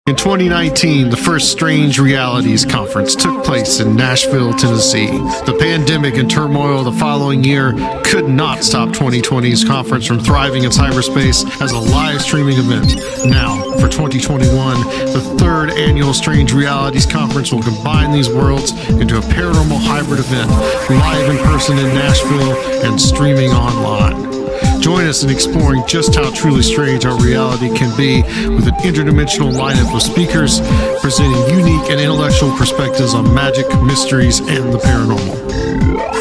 In 2019, the first Strange Realities Conference took place in Nashville, Tennessee. The pandemic and turmoil the following year could not stop 2020's conference from thriving in cyberspace as a live streaming event. Now, for 2021, the third annual Strange Realities Conference will combine these worlds into a paranormal hybrid event, live in person in Nashville and streaming online. Join us in exploring just how truly strange our reality can be with an interdimensional lineup of speakers presenting unique and intellectual perspectives on magic, mysteries, and the paranormal.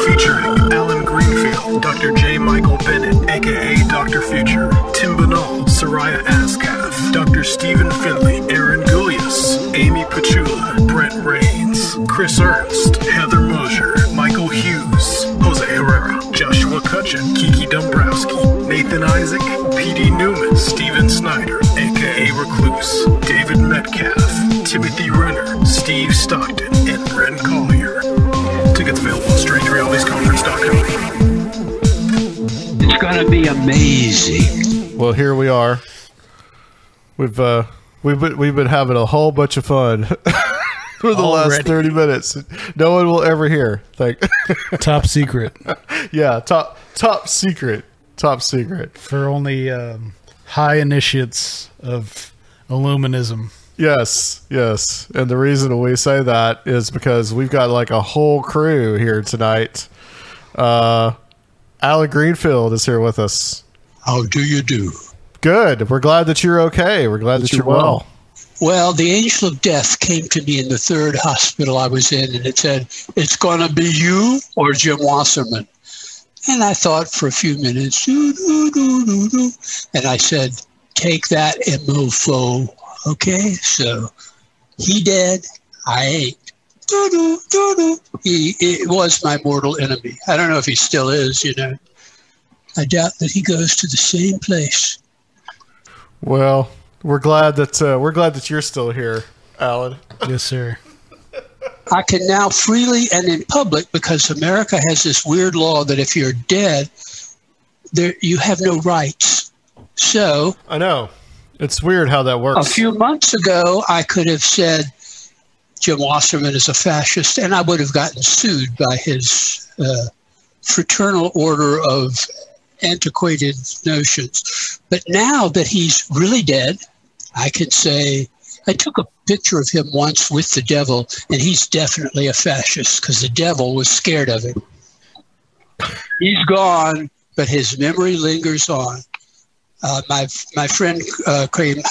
Featuring Alan Greenfield, Dr. J. Michael Bennett, aka Dr. Future, Tim Beckley, Soraya Ascaf, Dr. Stephen Finley, Aaron Gullius, Amy Pachula, Brent Rains, Chris Ernst, Heather Mosier, Michael Hughes, Jose Herrera, Joshua Cutchin, Kiki Dombrowski, Nathan Isaac, P.D. Newman, Steven Snyder, a.k.a. Recluse, David Metcalf, Timothy Renner, Steve Stockton, and Ren Collier. Tickets available at strangerealitiesconference.com. It's going to be amazing. Well, here we are. We've been having a whole bunch of fun for the last 30 minutes. No one will ever hear. Top secret. Yeah, top secret. Top secret. For only high initiates of Illuminism. Yes, yes. And the reason we say that is because we've got like a whole crew here tonight. Alan Greenfield is here with us. How do you do? Good. We're glad that you're okay. We're glad that you're well. Well, the angel of death came to me in the third hospital I was in, and it said, "It's going to be you or Jim Wasserman." And I thought for a few minutes, doo, doo, doo, doo, doo. And I said, "Take that, mofo." Okay, so he dead, I ain't. Doo, doo, doo, doo. He was my mortal enemy. I don't know if he still is, you know. I doubt that he goes to the same place. Well, we're glad that you're still here, Alan. Yes, sir. I can now freely and in public, because America has this weird law that if you're dead, you have no rights. So I know. It's weird how that works. A few months ago, I could have said Jim Wasserman is a fascist, and I would have gotten sued by his fraternal order of antiquated notions. But now that he's really dead, I can say, I took a picture of him once with the devil, and he's definitely a fascist because the devil was scared of him. He's gone, but his memory lingers on. My friend Craig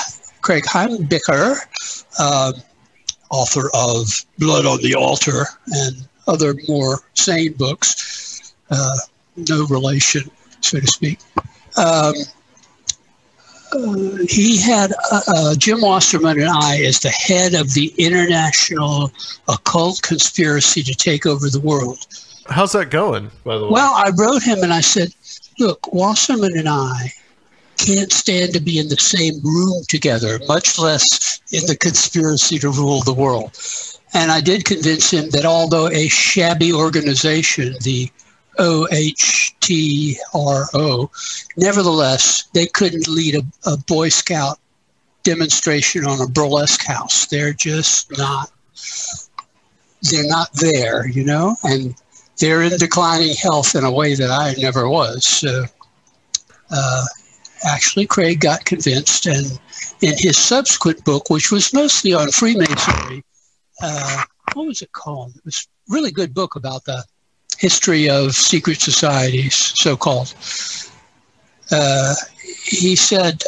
Heimbicker, author of Blood on the Altar and other more sane books, no relation, so to speak. He had Jim Wasserman and I as the head of the international occult conspiracy to take over the world. How's that going, by the way? Well, I wrote him and I said, look, Wasserman and I can't stand to be in the same room together, much less in the conspiracy to rule the world. And I did convince him that although a shabby organization, the OHTRO, nevertheless, they couldn't lead a Boy Scout demonstration on a burlesque house. They're just not, they're not there, you know, and they're in declining health in a way that I never was. So, actually, Craig got convinced, and in his subsequent book, which was mostly on Freemasonry, what was it called? It was a really good book about the history of secret societies, so-called. He said,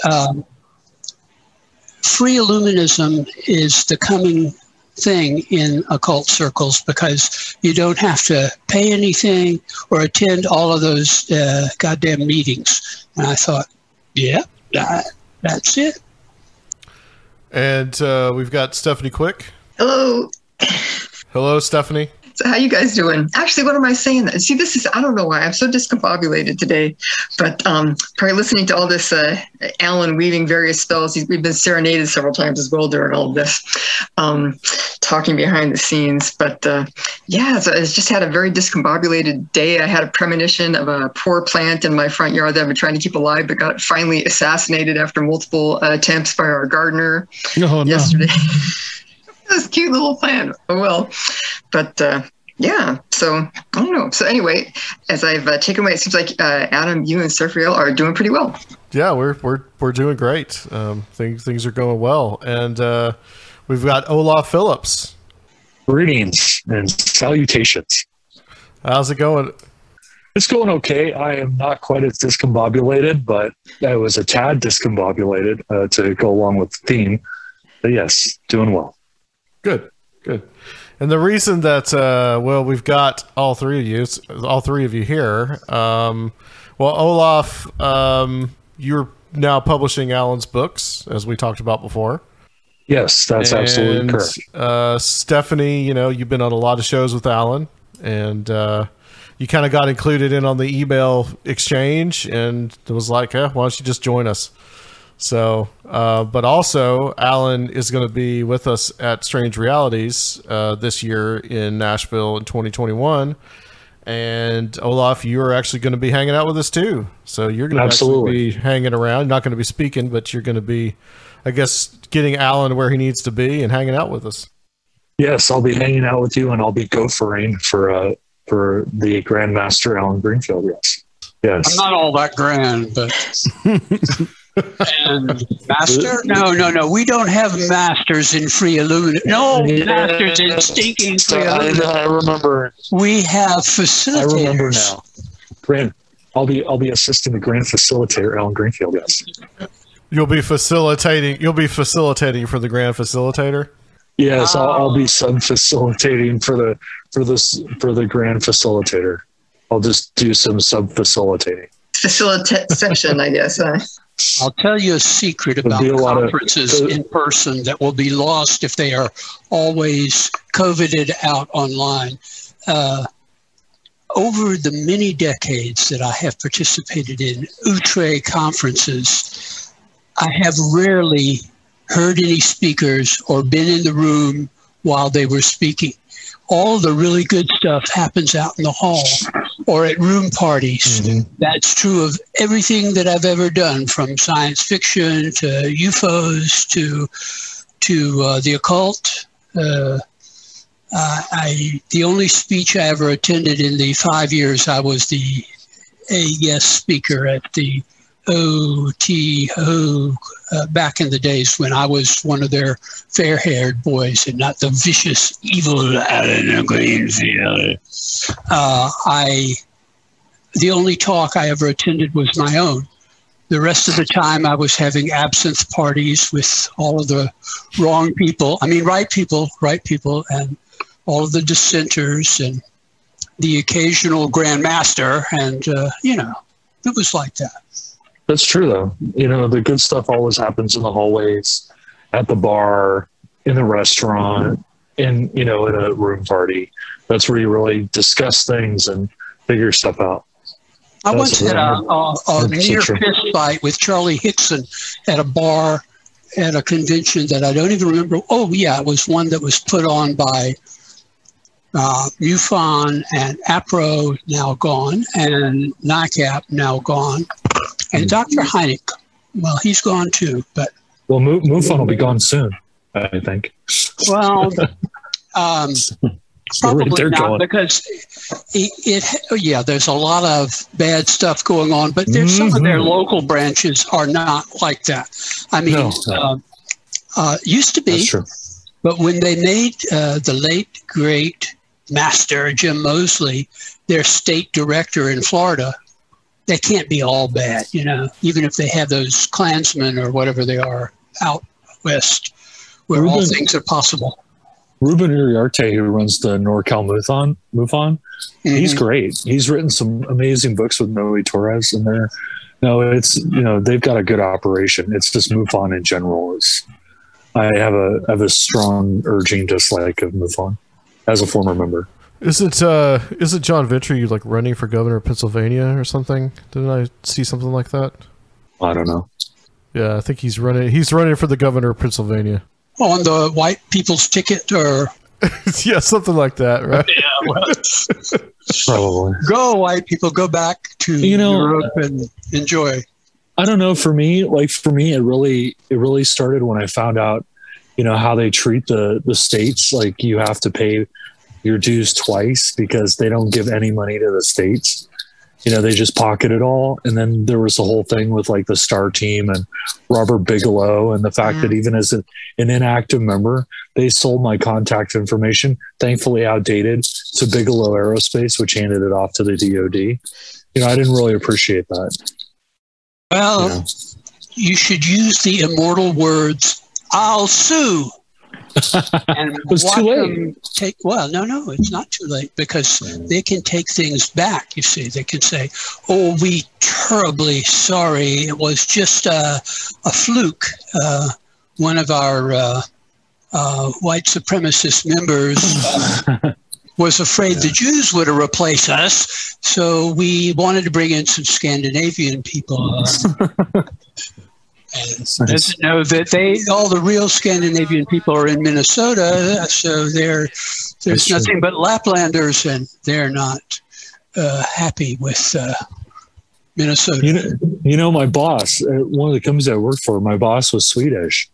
free Illuminism is the coming thing in occult circles because you don't have to pay anything or attend all of those goddamn meetings. And I thought, yeah, that's it. And we've got Stephanie Quick. Hello. Hello, Stephanie. So how you guys doing? Actually, what am I saying? See, this is, I don't know why I'm so discombobulated today, but probably listening to all this Alan weaving various spells. We've been serenaded several times as well during all of this. talking behind the scenes. But yeah, so I just had a very discombobulated day. I had a premonition of a poor plant in my front yard that I've been trying to keep alive, but got finally assassinated after multiple attempts by our gardener yesterday. This cute little plant. Oh well. But yeah, so I don't know. So anyway, as I've taken away, it seems like Adam, you and Surfriel are doing pretty well. Yeah, we're doing great. Things are going well, and we've got Olav Phillips. Greetings and salutations. How's it going? It's going okay. I am not quite as discombobulated, but I was a tad discombobulated to go along with the theme. But yes, doing well. Good. And the reason that we've got all three of you here. Olaf, you're now publishing Alan's books, as we talked about before. Yes, that's absolutely correct. Stephanie, you've been on a lot of shows with Alan, and you kind of got included in on the email exchange, and it was like, why don't you just join us? So, but also Alan is going to be with us at Strange Realities this year in Nashville in 2021. And Olaf, you're actually going to be hanging out with us too. So you're going to actually be hanging around. You're not going to be speaking, but you're going to be, I guess, getting Alan where he needs to be and hanging out with us. Yes, I'll be hanging out with you, and I'll be gophering for the Grandmaster Alan Greenfield. Yes. I'm not all that grand, but. And master? No. We don't have masters in free illumination. No, masters in stinking free illumination. I remember. We have facilitators. I remember now. Grand. I'll be assisting the grand facilitator, Alan Greenfield. Yes. You'll be facilitating for the grand facilitator. Yes, I'll be sub-facilitating for the grand facilitator. I'll just do some sub-facilitating. Facilitation, I guess. I'll tell you a secret about conferences in person that will be lost if they are always COVIDed out online. Over the many decades that I have participated in outre conferences, I have rarely heard any speakers or been in the room while they were speaking. All the really good stuff happens out in the hall or at room parties. Mm-hmm. That's true of everything that I've ever done, from science fiction to UFOs to the occult. The only speech I ever attended in the 5 years I was a guest speaker at the OTO back in the days when I was one of their fair-haired boys and not the vicious, evil Alan Greenfield. The only talk I ever attended was my own. The rest of the time I was having absinthe parties with all of the wrong people. I mean, right people, and all of the dissenters and the occasional grandmaster. And, it was like that. That's true, though. The good stuff always happens in the hallways, at the bar, in the restaurant, in a room party. That's where you really discuss things and figure stuff out. I once had a near fist fight with Charlie Hickson at a bar at a convention that I don't even remember. Oh, yeah, it was one that was put on by MUFON and APRO, now gone, and NICAP, now gone. And Dr. Hynek, well, he's gone too, but... Well, MUFON will be gone soon, I think. Well, probably not, because there's a lot of bad stuff going on, but there's some of their local branches are not like that. I mean, used to be. That's true. But when they made the late, great master, Jim Mosley, their state director in Florida, they can't be all bad, even if they have those Klansmen or whatever they are out west, where all things are possible. Ruben Uriarte, who runs the NorCal MUFON, he's great. He's written some amazing books with Noe Torres in there. No, it's they've got a good operation. It's just MUFON in general I have a strong urging dislike of MUFON as a former member. Is it John Ventry like running for governor of Pennsylvania or something? Didn't I see something like that? I don't know. Yeah, I think he's running for the governor of Pennsylvania. On the white people's ticket, or Yeah, something like that, right? Yeah, well, Probably. go white people, go back to Europe and enjoy. I don't know. For me, it really started when I found out, how they treat the states. Like, you have to pay your dues twice because they don't give any money to the states. They just pocket it all. And then there was the whole thing with like the Star Team and Robert Bigelow, and the fact that even as an inactive member, they sold my contact information, thankfully outdated, to Bigelow Aerospace, which handed it off to the DoD. I didn't really appreciate that. Well, you should use the immortal words, "I'll sue." And it was too late. No, it's not too late, because they can take things back. You see, they can say, "Oh, we terribly sorry. It was just a fluke. One of our white supremacist members was afraid the Jews would replace us, so we wanted to bring in some Scandinavian people." And doesn't know that all the real Scandinavian people are in Minnesota, so there's nothing but Laplanders, and they're not happy with Minnesota. My boss, one of the companies I worked for, my boss was Swedish,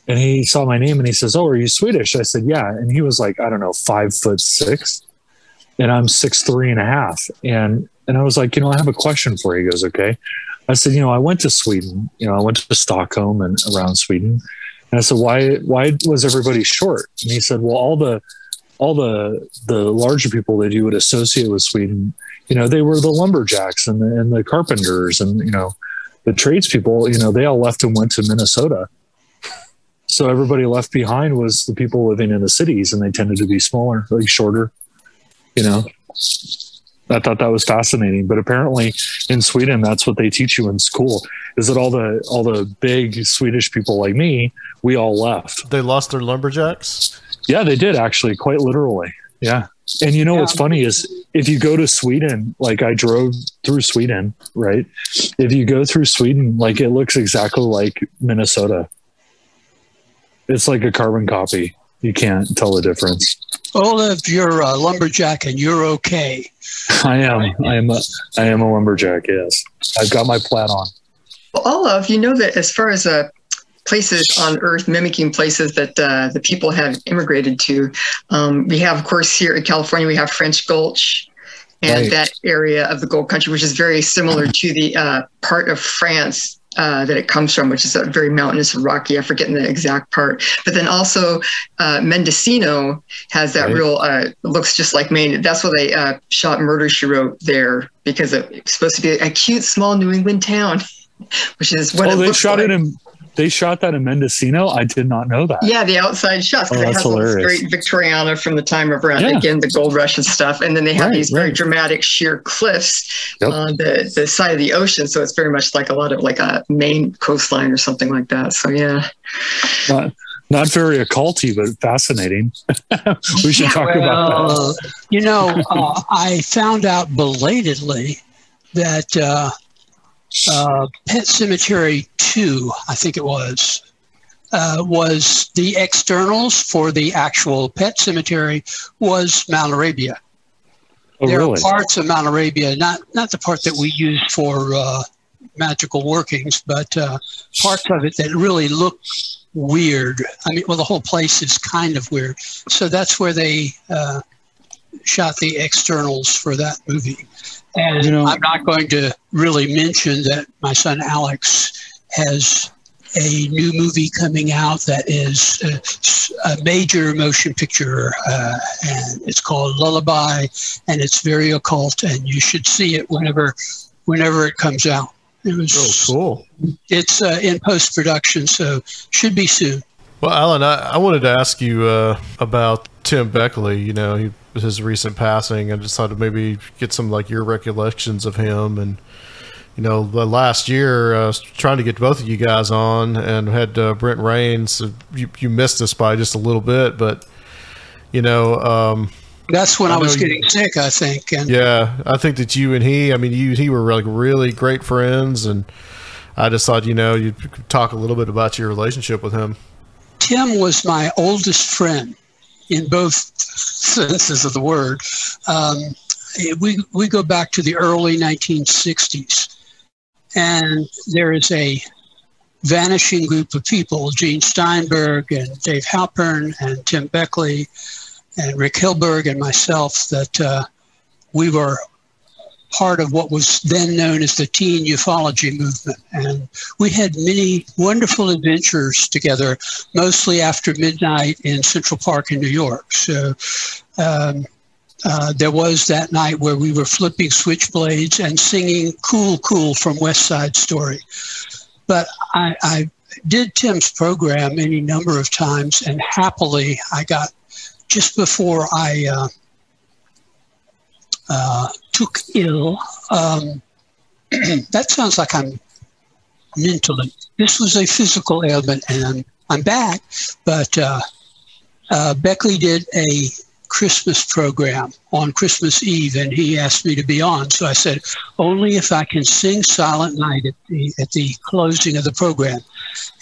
and he saw my name and he says, "Oh, are you Swedish?" I said, "Yeah," and he was like, I don't know, 5'6", and I'm 6'3.5", and I was like, I have a question for you. He goes, "Okay." I said, I went to Sweden, I went to Stockholm and around Sweden. And I said, why was everybody short? And he said, well, all the larger people that you would associate with Sweden, they were the lumberjacks and the carpenters and, the tradespeople, they all left and went to Minnesota. So everybody left behind was the people living in the cities, and they tended to be smaller, like shorter, I thought that was fascinating, but apparently in Sweden, that's what they teach you in school, is that all the big Swedish people like me, we all left. They lost their lumberjacks? Yeah, they did, actually, quite literally. Yeah. And what's funny is if you go to Sweden, like I drove through Sweden, right? If you go through Sweden, like it looks exactly like Minnesota. It's like a carbon copy. You can't tell the difference. Olaf, you're a lumberjack and you're okay. I am. I am a lumberjack. Yes, I've got my plaid on. Well, Olaf, that as far as places on Earth mimicking places that the people have immigrated to, we have, of course, here in California, we have French Gulch and that area of the Gold Country, which is very similar to the part of France that it comes from, which is a very mountainous and rocky. I'm forgetting the exact part. But then also Mendocino has that real, looks just like Maine. That's why they shot Murder, She Wrote there, because it's supposed to be a cute, small New England town, which is what it looks like. They shot that in Mendocino? I did not know that. Yeah, the outside shots. Because it has all this great Victoriana from the time of again, the gold rush and stuff. And then they have these very dramatic sheer cliffs on the side of the ocean. So it's very much like a lot of like a Maine coastline or something like that. So yeah. Not very occulty, but fascinating. We should talk about that. I found out belatedly that Pet Cemetery 2, I think it was the externals for the actual Pet Cemetery was Mount Arabia. There are parts of Mount Arabia, not the part that we use for magical workings, but parts of it that really look weird. I mean, the whole place is kind of weird. So that's where they shot the externals for that movie. And I'm not going to really mention that my son Alex has a new movie coming out that is a major motion picture, and it's called Lullaby, and it's very occult, and you should see it whenever it comes out. It was cool. It's in post-production, so should be soon. Well, Alan, I wanted to ask you about Tim Beckley. His recent passing. I just thought to maybe get some like your recollections of him. And the last year I was trying to get both of you guys on, and had Brent Rains. You missed us by just a little bit, but that's when I was getting sick, I think. And yeah, I think that you and he were like really great friends, and I just thought you'd talk a little bit about your relationship with him. Tim was my oldest friend. in both senses of the word. We go back to the early 1960s, and there is a vanishing group of people, Gene Steinberg and Dave Halpern and Tim Beckley and Rick Hilberg and myself, that we were part of what was then known as the teen ufology movement. And we had many wonderful adventures together, mostly after midnight in Central Park in New York. So there was that night where we were flipping switchblades and singing Cool Cool from West Side Story. But I did Tim's program any number of times, and happily I got, just before I took ill, that sounds like I'm mentally. This was a physical ailment, and I'm back. But Beckley did a Christmas program on Christmas Eve, and he asked me to be on. So I said, only if I can sing Silent Night at the closing of the program.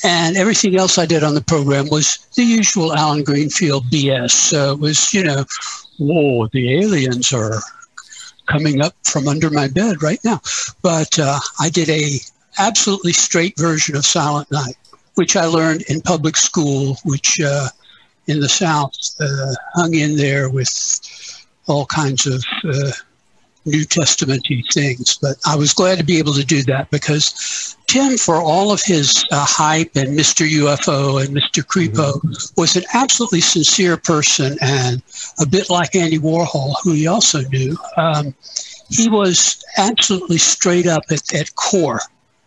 And everything else I did on the program was the usual Alan Greenfield BS. So it was, whoa, the aliens are coming up from under my bed right now. But I did a absolutely straight version of Silent Night, which I learned in public school, which in the South hung in there with all kinds of New Testament-y things. But I was glad to be able to do that, because Tim, for all of his hype and Mr. UFO and Mr. Creepo, was an absolutely sincere person, and a bit like Andy Warhol, who he also knew. He was absolutely straight up at core.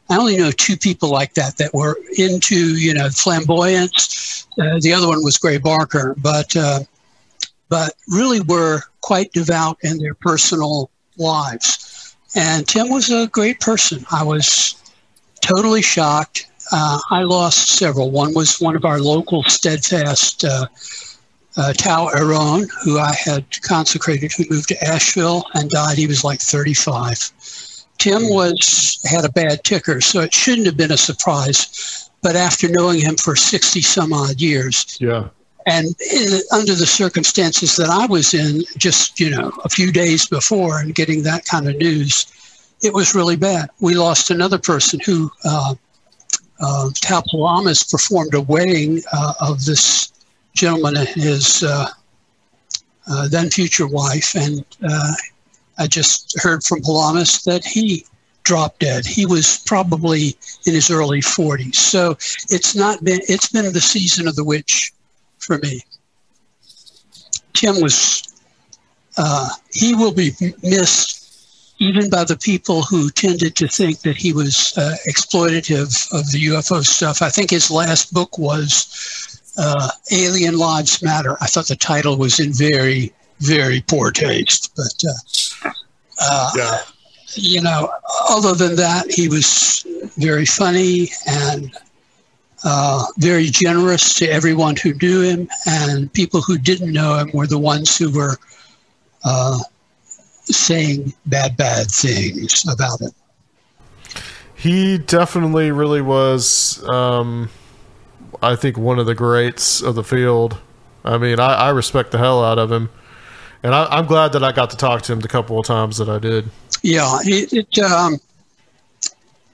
I only know two people like that were into, flamboyance. The other one was Gray Barker, but really were quite devout in their personal lives. And Tim was a great person. I was totally shocked. I lost several. One was one of our local steadfast, Tao Aron, who I had consecrated, who moved to Asheville and died. He was like 35. Tim had a bad ticker, so it shouldn't have been a surprise. But after knowing him for 60 some odd years, and under the circumstances that I was in, just a few days before, and getting that kind of news, it was really bad. We lost another person who, Tao Palamas, performed a wedding of this gentleman and his then future wife, and I just heard from Palamas that he dropped dead. He was probably in his early 40s. So it's been the season of the witch for me. Tim he will be missed even by the people who tended to think that he was exploitative of the UFO stuff. I think his last book was Alien Lives Matter. I thought the title was in very, very poor taste, but other than that, he was very funny and very generous to everyone who knew him, and people who didn't know him were the ones who were saying bad things about him. He definitely really was, I think, one of the greats of the field. I mean, I respect the hell out of him. And I'm glad that I got to talk to him the couple of times that I did. Yeah,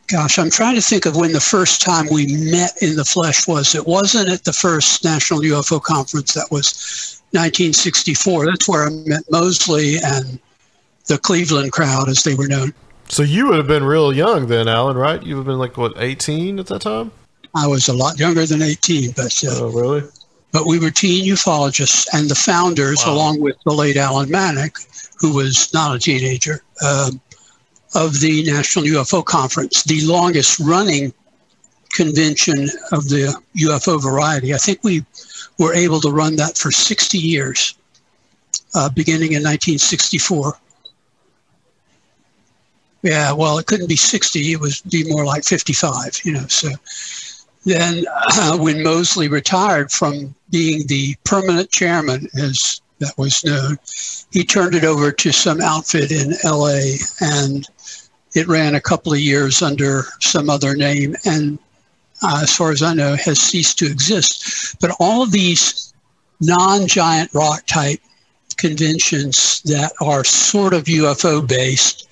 gosh, I'm trying to think of when the first time we met in the flesh was. It wasn't at the first National UFO Conference. That was 1964. That's where I met Mosley and the Cleveland crowd, as they were known. So you would have been real young then, Alan, right? You would have been like, what, 18 at that time? I was a lot younger than 18, but... oh, really? But we were teen ufologists, and the founders, along with the late Alan Manick, who was not a teenager, of the National UFO Conference, the longest running convention of the UFO variety. I think we were able to run that for 60 years, beginning in 1964. Yeah, well, it couldn't be 60. It would be more like 55, so... Then when Mosley retired from being the permanent chairman, as that was known, he turned it over to some outfit in LA, and it ran a couple of years under some other name, and as far as I know, has ceased to exist. But all of these non-giant rock type conventions that are sort of UFO based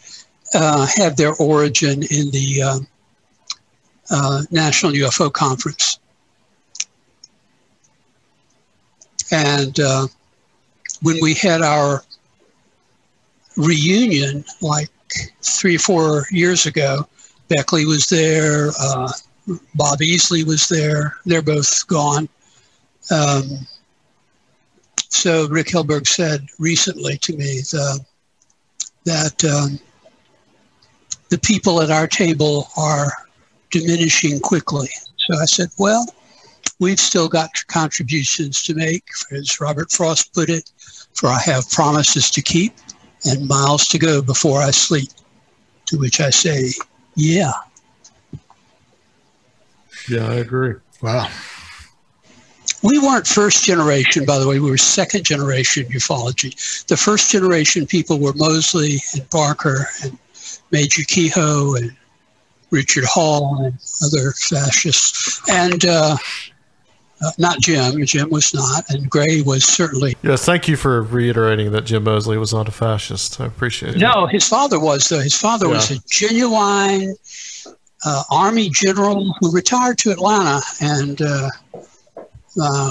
have their origin in the National UFO Conference. And when we had our reunion, like 3 or 4 years ago, Beckley was there, Bob Easley was there. They're both gone. So Rick Hilberg said recently to me that the people at our table are diminishing quickly. So I said, well, we've still got contributions to make, as Robert Frost put it, for I have promises to keep and miles to go before I sleep. To which I say, yeah. Yeah, I agree. Wow. We weren't first generation, by the way. We were second generation ufology. The first generation people were Mosley and Barker and Major Kehoe and Richard Hall and other fascists. And not Jim. Jim was not. And Gray was certainly. Yes, thank you for reiterating that Jim Mosley was not a fascist. I appreciate it. No, his father was, though. His father was a genuine Army general who retired to Atlanta and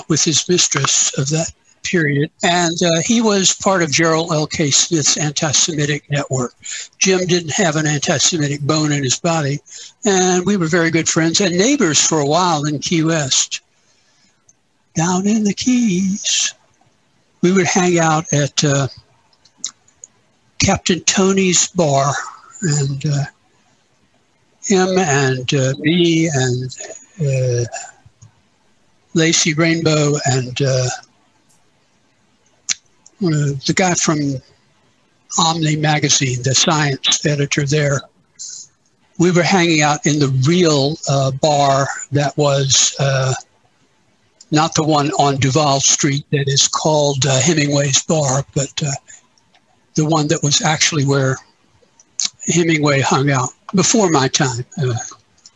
with his mistress of that period. And he was part of Gerald L.K. Smith's anti-Semitic network. Jim didn't have an anti-Semitic bone in his body. And we were very good friends and neighbors for a while in Key West. Down in the Keys. We would hang out at Captain Tony's bar, and him and me and Lacey Rainbow and the guy from Omni magazine, the science editor there. We were hanging out in the real bar that was not the one on Duval Street that is called Hemingway's Bar, but the one that was actually where Hemingway hung out before my time.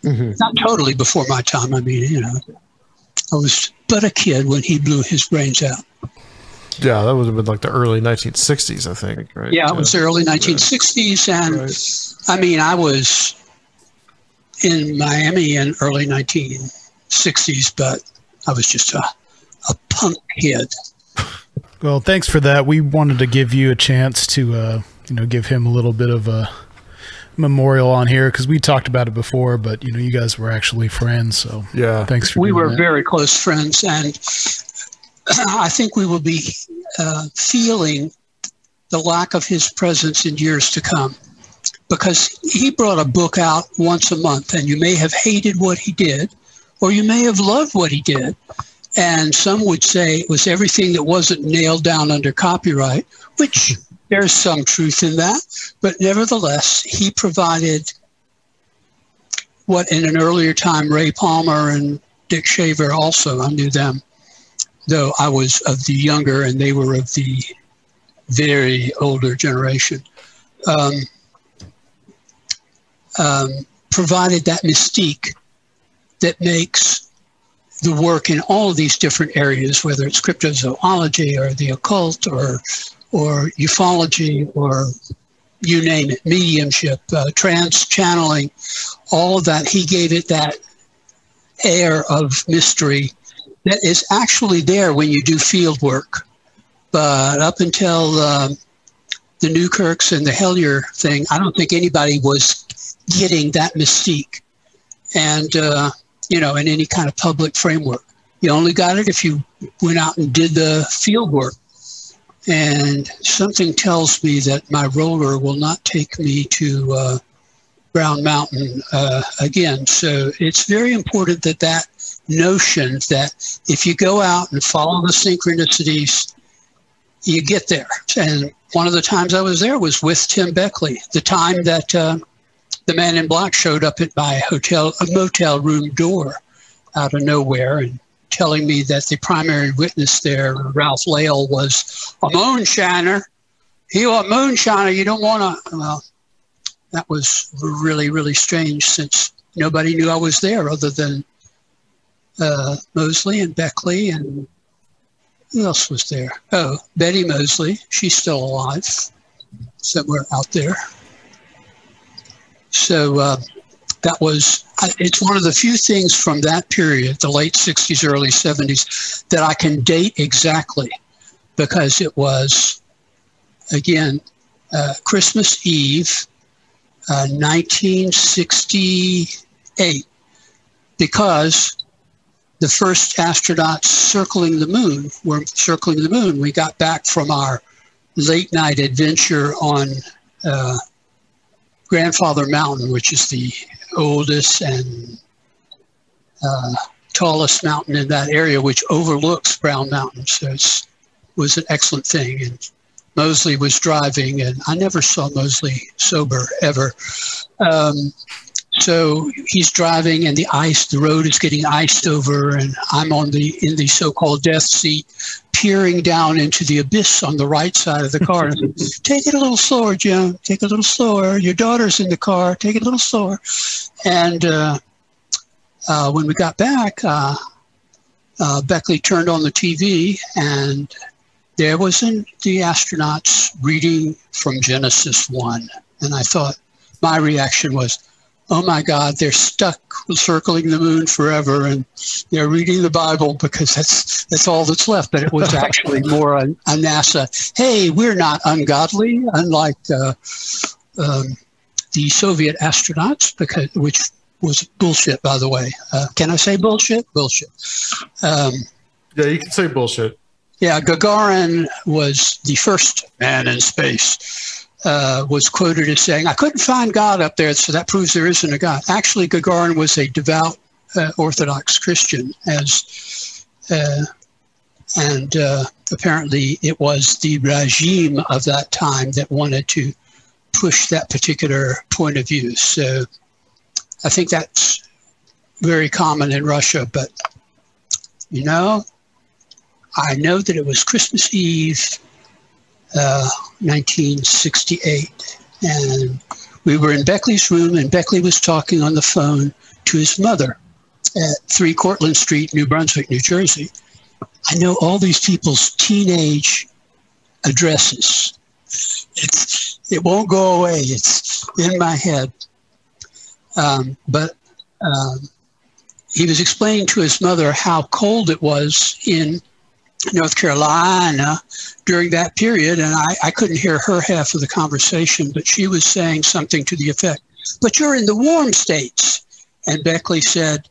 Not totally before my time. I mean, you know, I was but a kid when he blew his brains out. Yeah, that would have been like the early 1960s, I think, right? Yeah, it was the early 1960s. And I mean, I was in Miami in early 1960s, but I was just a punk kid. Well, thanks for that. We wanted to give you a chance to, give him a little bit of a memorial on here because we talked about it before, but you guys were actually friends. So yeah, thanks for. We were that. very close friends, and I think we will be feeling the lack of his presence in years to come, because he brought a book out once a month, and you may have hated what he did, or you may have loved what he did. And some would say it was everything that wasn't nailed down under copyright, which there's some truth in that. But nevertheless, he provided what in an earlier time, Ray Palmer and Dick Shaver also, I knew them, though I was of the younger and they were of the very older generation, provided that mystique that makes the work in all of these different areas, whether it's cryptozoology or the occult or ufology or you name it, mediumship, trance channeling, all of that. He gave it that air of mystery that is actually there when you do field work. But up until the Newkirks and the Hellier thing, I don't think anybody was getting that mystique. And, in any kind of public framework. You only got it if you went out and did the field work. And something tells me that my roller will not take me to Brown Mountain again. So it's very important that notion that if you go out and follow the synchronicities, you get there. And one of the times I was there was with Tim Beckley, the time that the man in black showed up at my motel room door out of nowhere and telling me that the primary witness there, Ralph Lale, was a moonshiner. He was a moonshiner. You don't want to. Well, that was really, really strange since nobody knew I was there other than Mosley and Beckley and Who else was there? Oh, Betty Mosley. She's still alive somewhere out there. So that was, it's one of the few things from that period, the late 60s, early 70s, that I can date exactly, because it was, again, Christmas Eve, 1968, because the first astronauts circling the moon were circling the moon. We got back from our late night adventure on Grandfather Mountain, which is the oldest and tallest mountain in that area, which overlooks Brown Mountain. So it was an excellent thing. And Mosley was driving, and I never saw Mosley sober ever. So he's driving, and the road is getting iced over, and I'm in the so-called death seat, peering down into the abyss on the right side of the car. Take it a little slower, Jim. Take it a little slower. Your daughter's in the car. Take it a little slower. And when we got back, Beckley turned on the TV, and there was the astronauts reading from Genesis 1. And I thought, my reaction was, oh my God, they're stuck circling the moon forever, and they're reading the Bible because that's all that's left. But it was actually more a NASA, hey, we're not ungodly, unlike the Soviet astronauts, which was bullshit, by the way. Can I say bullshit? Bullshit. Yeah, you can say bullshit. Yeah, Gagarin was the first man in space. Was quoted as saying, I couldn't find God up there, so that proves there isn't a God. Actually, Gagarin was a devout Orthodox Christian, and apparently it was the regime of that time that wanted to push that particular point of view. So I think that's very common in Russia, but, you know, I know that it was Christmas Eve, 1968, and we were in Beckley's room, and Beckley was talking on the phone to his mother at 3 Cortlandt Street, New Brunswick, New Jersey. I know all these people's teenage addresses. It won't go away. It's in my head. But he was explaining to his mother how cold it was in North Carolina during that period, and I couldn't hear her half of the conversation, but she was saying something to the effect, but you're in the warm states. And Beckley said,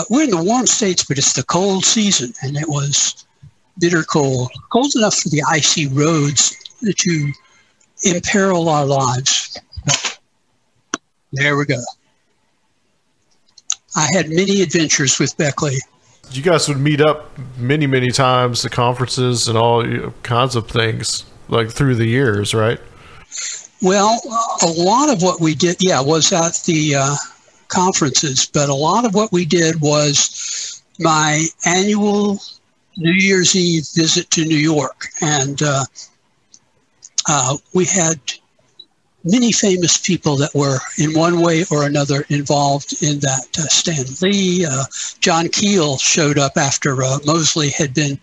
we're in the warm states, but it's the cold season. And it was bitter cold enough for the icy roads to imperil our lives. But there we go. I had many adventures with Beckley. You guys would meet up many, many times at conferences and all kinds of things, like through the years, right? Well, a lot of what we did, was at the conferences, but a lot of what we did was my annual New Year's Eve visit to New York. And we had many famous people that were in one way or another involved in that. Stan Lee, John Keel showed up after Mosley had been,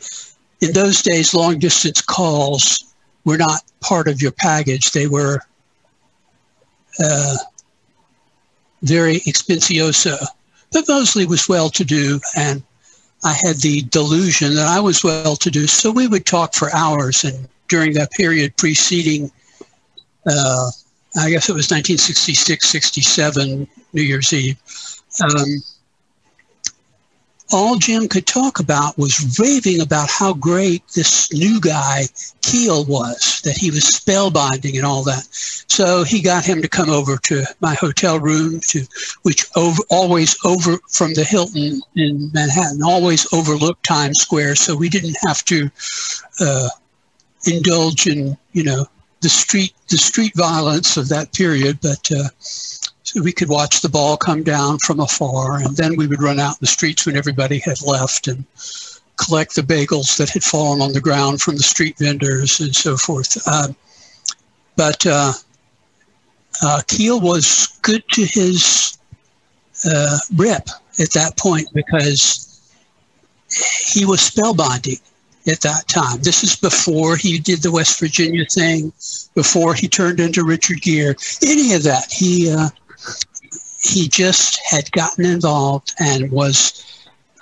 in those days, long distance calls were not part of your package. They were very expensioso. But Mosley was well-to-do, and I had the delusion that I was well-to-do. So we would talk for hours, and during that period preceding I guess it was 1966, 67, New Year's Eve. All Jim could talk about was raving about how great this new guy, Keel, was, that he was spellbinding and all that. So he got him to come over to my hotel room, which always over from the Hilton in Manhattan, always overlooked Times Square. So we didn't have to indulge in, the street violence of that period, but so we could watch the ball come down from afar, and then we would run out in the streets when everybody had left and collect the bagels that had fallen on the ground from the street vendors and so forth. But Keel was good to his rep at that point because he was spellbinding. at that time. This is before he did the West Virginia thing, before he turned into Richard Gere, any of that. He just had gotten involved and was,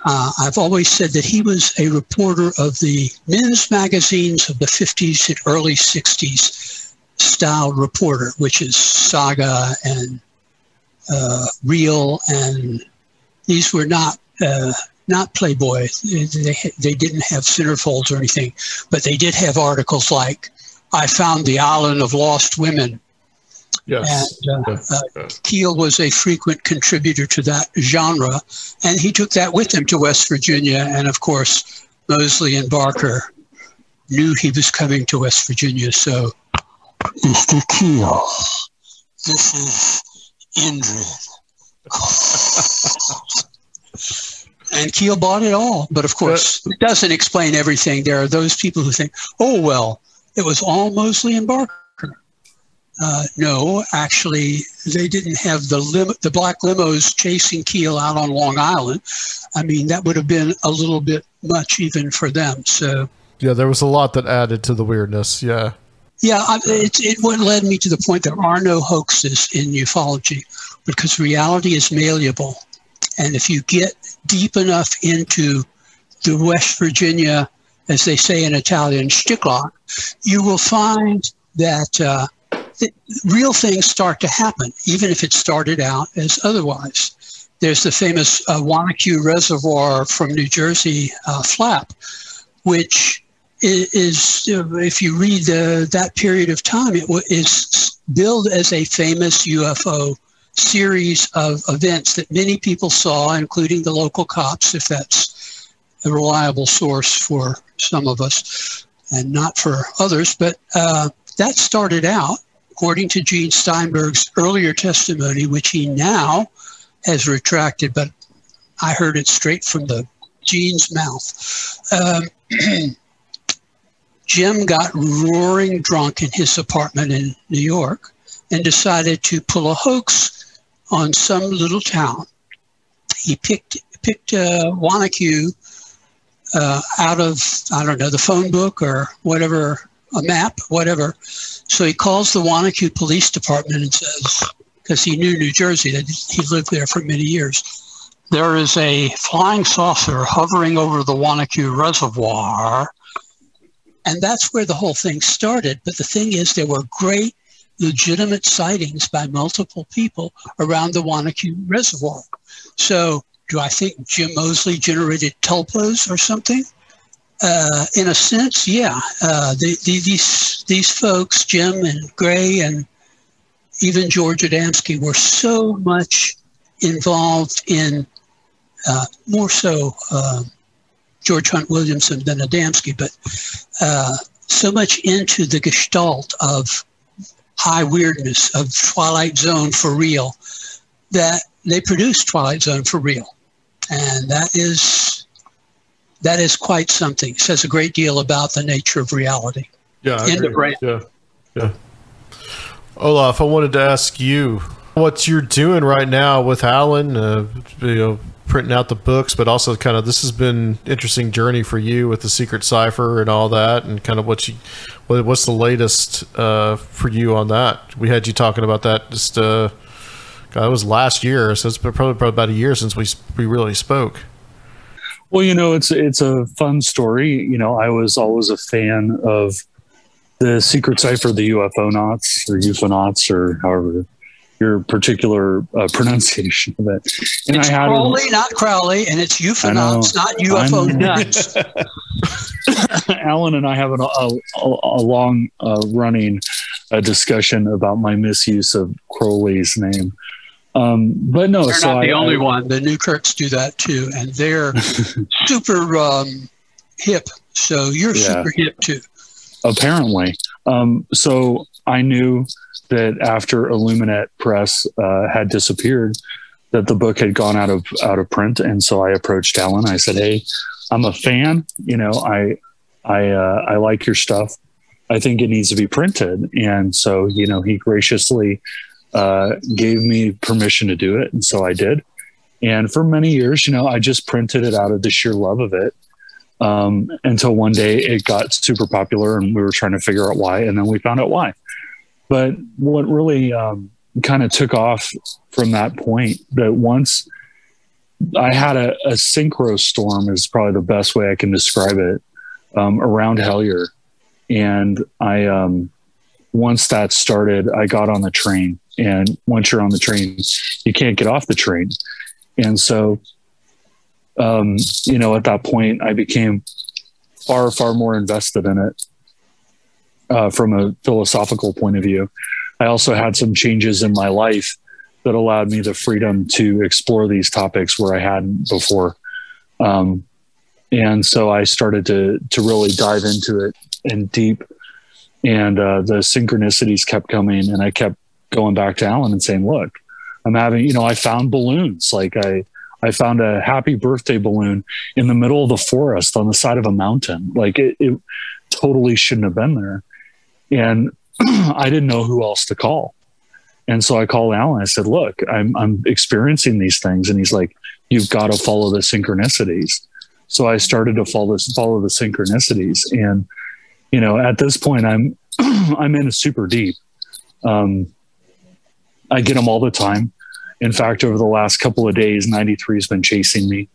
I've always said that he was a reporter of the men's magazines of the 50s and early 60s style reporter, which is Saga and Real, and these were not Playboy. They didn't have centerfolds or anything, but they did have articles like, I found the island of lost women. Yes. And Keel was a frequent contributor to that genre, and he took that with him to West Virginia. And of course, Mosley and Barker knew he was coming to West Virginia. So, Mr. Keel, this is Indrid. And Keel bought it all. But of course, it doesn't explain everything. There are those people who think, oh, well, it was all Mosley and Barker. No, actually, they didn't have the black limos chasing Keel out on Long Island. I mean, that would have been a little bit much even for them. So, yeah, there was a lot that added to the weirdness. Yeah. Yeah, it what led me to the point there are no hoaxes in ufology, because reality is malleable. And if you get deep enough into the West Virginia, as they say in Italian, sticklock, you will find that real things start to happen, even if it started out as otherwise. There's the famous Wanacue Reservoir from New Jersey flap, which is, if you read that period of time, it is billed as a famous UFO series of events that many people saw, including the local cops, if that's a reliable source for some of us and not for others. But that started out, according to Gene Steinberg's earlier testimony, which he now has retracted, but I heard it straight from Gene's mouth. Jim got roaring drunk in his apartment in New York and decided to pull a hoax on some little town. He picked Wanacue out of, I don't know, the phone book or whatever, a map, whatever. So he calls the Wanacue Police Department and says, because he knew New Jersey, that he lived there for many years, there is a flying saucer hovering over the Wanacue Reservoir. And that's where the whole thing started. But the thing is, there were great legitimate sightings by multiple people around the Wanacue Reservoir. So do I think Jim Mosley generated tulpas or something? In a sense, yeah. These folks, Jim and Gray and even George Adamski, were so much involved in, more so George Hunt Williamson than Adamski, but so much into the gestalt of high weirdness, of Twilight Zone for real, that they produced Twilight Zone for real. And that is quite something. It says a great deal about the nature of reality. Yeah. In the brain. Yeah. Olaf, I wanted to ask you what you're doing right now with Alan, printing out the books, but also kind of, this has been an interesting journey for you with the Secret Cipher and all that, and kind of what's the latest for you on that? We had you talking about that just, it was last year, so it's probably about a year since we really spoke. Well, it's a fun story. I was always a fan of the Secret Cipher, the UFOnauts or UFOnauts, or however your particular pronunciation of it. And it's Crowley, not Crowley, and it's UFOnauts, not UFO nuts. Alan and I have a long running discussion about my misuse of Crowley's name. But no, they're not the only one. The Newkirks do that too, and they're super hip. So you're super hip too. Apparently. So I knew that after Illuminate Press had disappeared, that the book had gone out of print, and so I approached Alan. I said, "Hey, I'm a fan. I like your stuff. I think it needs to be printed." And so, he graciously gave me permission to do it, and so I did. And for many years, I just printed it out of the sheer love of it. until one day it got super popular and we were trying to figure out why. And then we found out why. But what really kind of took off from that point, that once I had a synchro storm is probably the best way I can describe it, around Hellier. And once that started, I got on the train, and once you're on the train, you can't get off the train. And so, at that point I became far, far more invested in it, from a philosophical point of view. I also had some changes in my life that allowed me the freedom to explore these topics where I hadn't before. And so I started to really dive into it in deep, and the synchronicities kept coming, and I kept going back to Alan and saying, look, I'm having, I found balloons. Like I found a happy birthday balloon in the middle of the forest on the side of a mountain. Like it totally shouldn't have been there. And I didn't know who else to call. And so I called Alan. I said, look, I'm experiencing these things. And he's like, you've got to follow the synchronicities. So I started to follow the synchronicities. And, at this point I'm in a super deep. I get them all the time. In fact, over the last couple of days, 93 has been chasing me,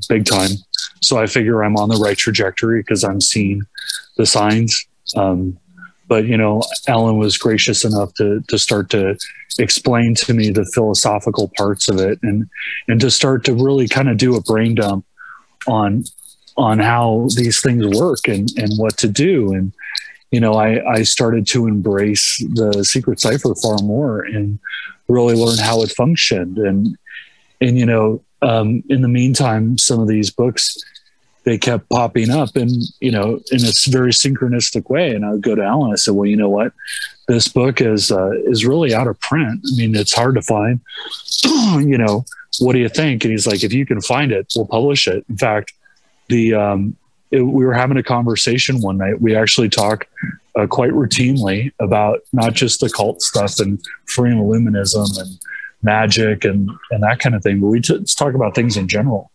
big time. So I figure I'm on the right trajectory because I'm seeing the signs. But, Alan was gracious enough to start to explain to me the philosophical parts of it, and to start to really kind of do a brain dump on how these things work and what to do. And, I started to embrace the Secret Cipher far more and really learn how it functioned. And in the meantime, some of these books, they kept popping up and, in a very synchronistic way. And I would go to Alan. I said, well, you know what? This book is really out of print. I mean, it's hard to find, what do you think? And he's like, if you can find it, we'll publish it. In fact, we were having a conversation one night. We actually talk quite routinely about not just the cult stuff and free illuminism and magic and that kind of thing, but we just talk about things in general.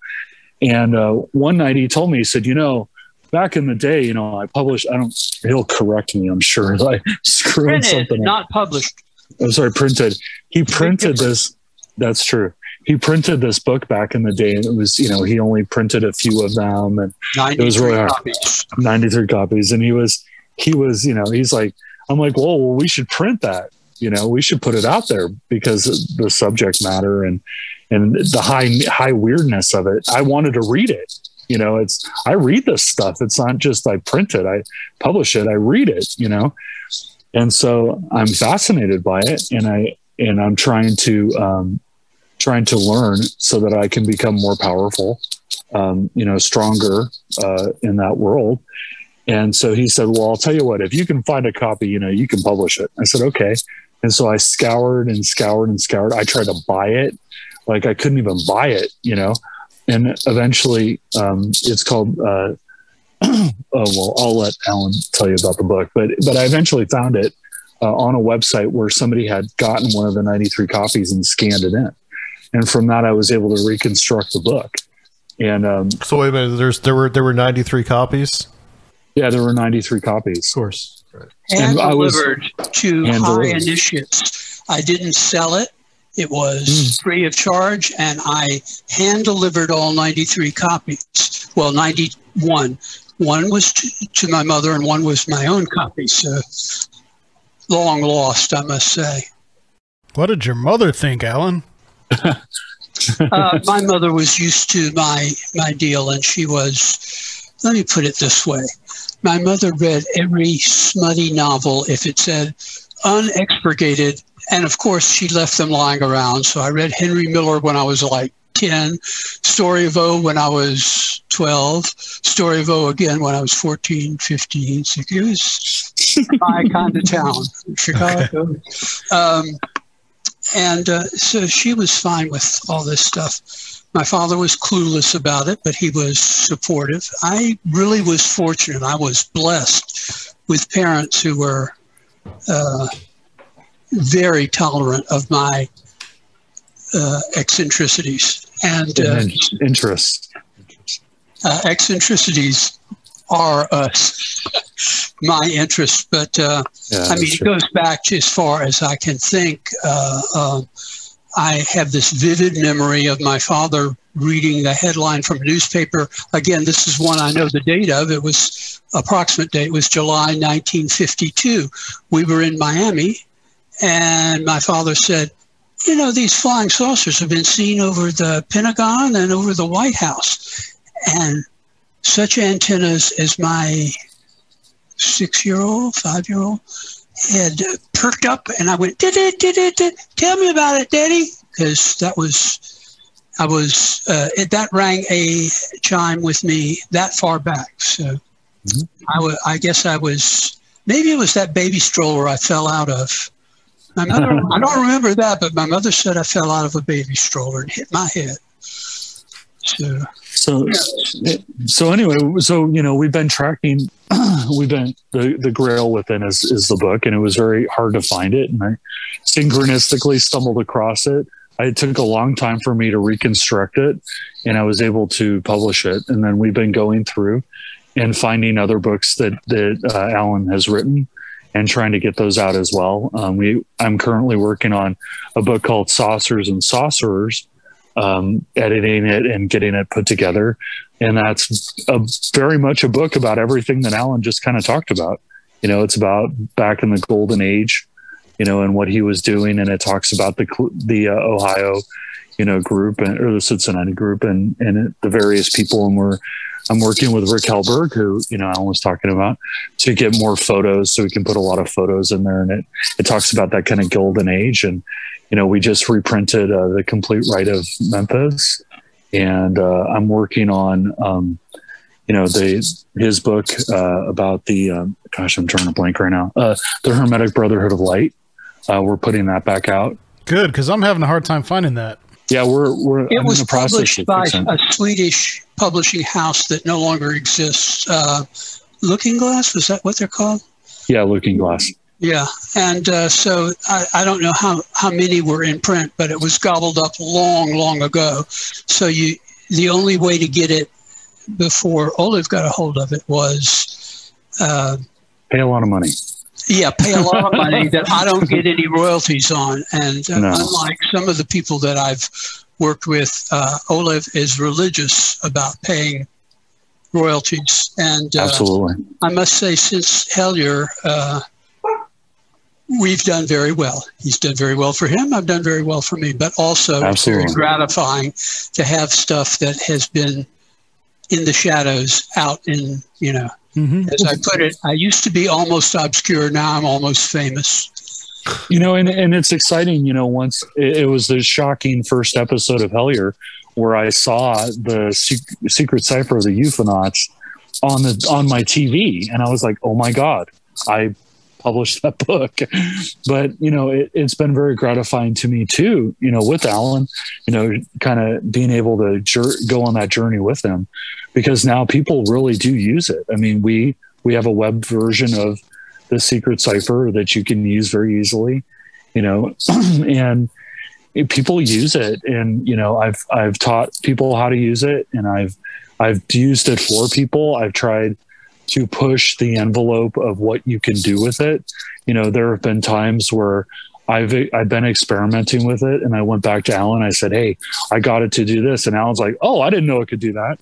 And one night he told me, he said, back in the day, I published, he'll correct me, I'm sure, I screwed something up. Not published. I'm sorry, printed. He printed this. That's true. He printed this book back in the day, and it was, he only printed a few of them, and it was really hard. 93 copies. And he was, he's like, I'm like, well, we should print that. We should put it out there because of the subject matter and the high weirdness of it. I wanted to read it. I read this stuff. It's not just I print it, I publish it, I read it, And so I'm fascinated by it, and I'm trying to learn so that I can become more powerful, stronger in that world. And so he said, well, I'll tell you what, if you can find a copy, you can publish it. I said, okay. And so I scoured and scoured and scoured. I tried to buy it. Like I couldn't even buy it, and eventually it's called, well, I'll let Alan tell you about the book, but I eventually found it on a website where somebody had gotten one of the 93 copies and scanned it in. And from that, I was able to reconstruct the book. And so wait a minute, there were 93 copies. Yeah, there were 93 copies. Of course. Right. And delivered to high initiates. I didn't sell it. It was free of charge, and I hand delivered all 93 copies. Well, 91. One was to my mother, and one was my own copy. So long lost, I must say. What did your mother think, Alan? My mother was used to my deal, and she was, let me put it this way. My mother read every smutty novel if it said unexpurgated, and of course she left them lying around. So I read Henry Miller when I was like 10, Story of O when I was 12, Story of O again when I was 14, 15, 16. It was my kind of town, Chicago. And so she was fine with all this stuff. My father was clueless about it, but he was supportive. I really was fortunate. I was blessed with parents who were very tolerant of my eccentricities and interests. eccentricities are my interest, but I mean, it goes back to as far as I can think. I have this vivid memory of my father reading the headline from a newspaper. Again, this is one I know the date of. It was approximate date was July 1952. We were in Miami, and my father said, you know, these flying saucers have been seen over the Pentagon and over the White House. And such antennas as my 6-year-old, 5-year-old had perked up, and I went, tell me about it, Daddy, because that rang a chime with me that far back. So I guess maybe it was that baby stroller I fell out of. My mother, I don't remember that, but my mother said I fell out of a baby stroller and hit my head. So anyway, you know, we've been tracking, the Grail Within is the book, and it was very hard to find it. And I synchronistically stumbled across it. It took a long time for me to reconstruct it, and I was able to publish it. And then we've been going through and finding other books that Alan has written and trying to get those out as well. I'm currently working on a book called Saucers and Sorcerers, editing it and getting it put together. And that's very much a book about everything that Alan just kind of talked about. You know, it's about back in the golden age, you know, and what he was doing. And it talks about the Ohio, you know, group or the Cincinnati group and the various people. And I'm working with Rick Hellberg, who, you know, Alan was talking about, to get more photos so we can put a lot of photos in there. And it talks about that kind of golden age. And, you know, we just reprinted The Complete Rite of Memphis. And I'm working on, you know, his book about the, gosh, I'm drawing a blank right now, the Hermetic Brotherhood of Light. We're putting that back out. Good, because I'm having a hard time finding that. Yeah, we're it was published by a Swedish publishing house that no longer exists. Looking Glass, was that what they're called? Yeah, Looking Glass. Yeah, and so I don't know how many were in print, but it was gobbled up long ago. So the only way to get it before Olav got a hold of it was pay a lot of money. Yeah, pay a lot of money that I don't get any royalties on. And unlike some of the people that I've worked with, Olav is religious about paying royalties. And absolutely, I must say, since Hellier, we've done very well. He's done very well for him. I've done very well for me. But also, it's very gratifying to have stuff that has been in the shadows out in, you know, as I put it, I used to be almost obscure. Now I'm almost famous. You know, and it's exciting. You know, once it was the shocking first episode of Hellier where I saw the Secret Cipher of the UFOnauts on my TV, and I was like, oh my God, I published that book. But, you know, it's been very gratifying to me too, you know, with Alan, you know, kind of being able to go on that journey with him, because now people really do use it. I mean, we have a web version of the Secret Cipher that you can use very easily, you know, and people use it. And, you know, I've taught people how to use it, and I've used it for people. I've tried to push the envelope of what you can do with it. You know, there have been times where I've been experimenting with it, and I went back to Alan. I said, hey, I got it to do this. And Alan's like, oh, I didn't know it could do that.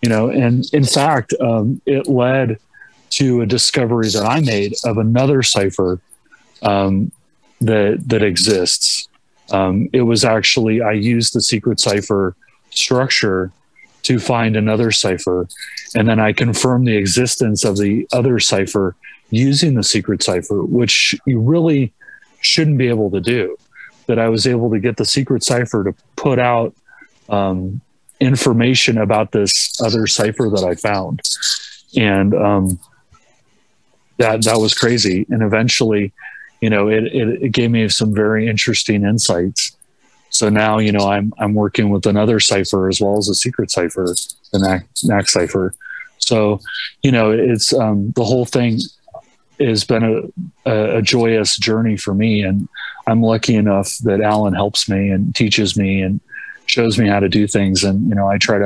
You know, and in fact, it led to a discovery that I made of another cipher that exists. It was actually, I used the Secret Cipher structure to find another cipher, and then I confirmed the existence of the other cipher using the Secret Cipher, which you really shouldn't be able to do. That I was able to get the Secret Cipher to put out information about this other cipher that I found, and that was crazy. And eventually, you know, it gave me some very interesting insights. So now, you know, I'm working with another cipher as well as a Secret Cipher, the NAC cipher. So, you know, it's the whole thing has been a joyous journey for me, and I'm lucky enough that Alan helps me and teaches me and shows me how to do things. And, you know, I try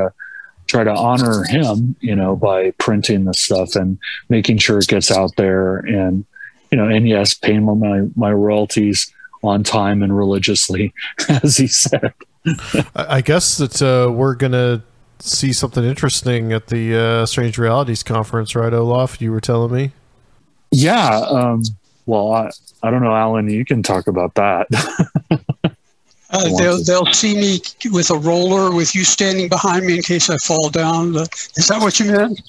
try to honor him, by printing the stuff and making sure it gets out there, and and yes, paying my royalties on time and religiously, as he said. I guess that we're gonna see something interesting at the Strange Realities conference, right, Olaf? You were telling me. Yeah. Well, I don't know, Alan. You can talk about that. They'll see me with a roller with you standing behind me in case I fall down. Is that what you meant?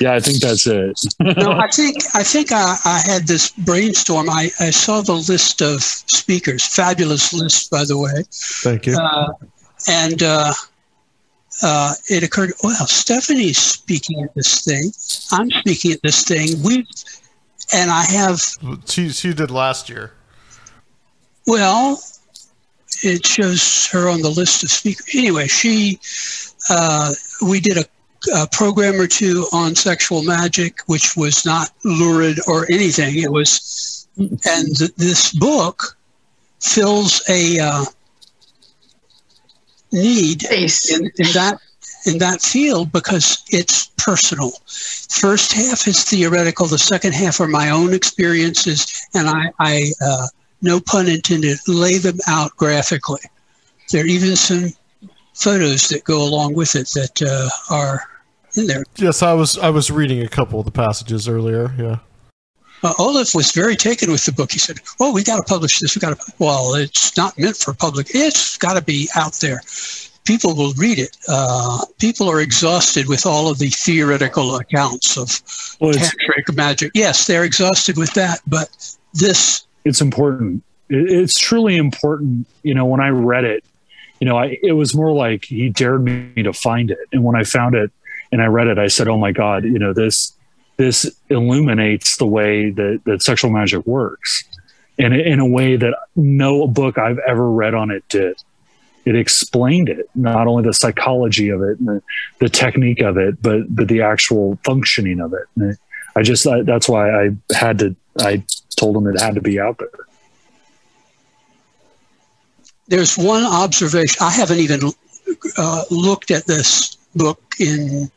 Yeah, I think that's it. No, I think I had this brainstorm. I saw the list of speakers. Fabulous list, by the way. Thank you. And it occurred, well, Stephanie's speaking at this thing. I'm speaking at this thing. And I have... She did last year. Well, it shows her on the list of speakers. Anyway, we did a program or two on sexual magic, which was not lurid or anything. It was, and this book fills a need in that field because it's personal. First half is theoretical. The second half are my own experiences, and I no pun intended, lay them out graphically. There are even some photos that go along with it that are in there. Yes, I was reading a couple of the passages earlier. Yeah. Olaf was very taken with the book. He said, "Oh, we got to publish this. Well, it's not meant for public. It's got to be out there. People will read it. People are exhausted with all of the theoretical accounts of tantric magic. Yes, they're exhausted with that, but this." It's important. It's truly important. When I read it, it was more like he dared me to find it. And when I found it and I read it, I said, oh my God, this illuminates the way that sexual magic works. And in a way that no book I've ever read on it did. It explained it, not only the psychology of it and the technique of it, but the actual functioning of it. And that's why I told him it had to be out there. There's one observation. I haven't even looked at this book in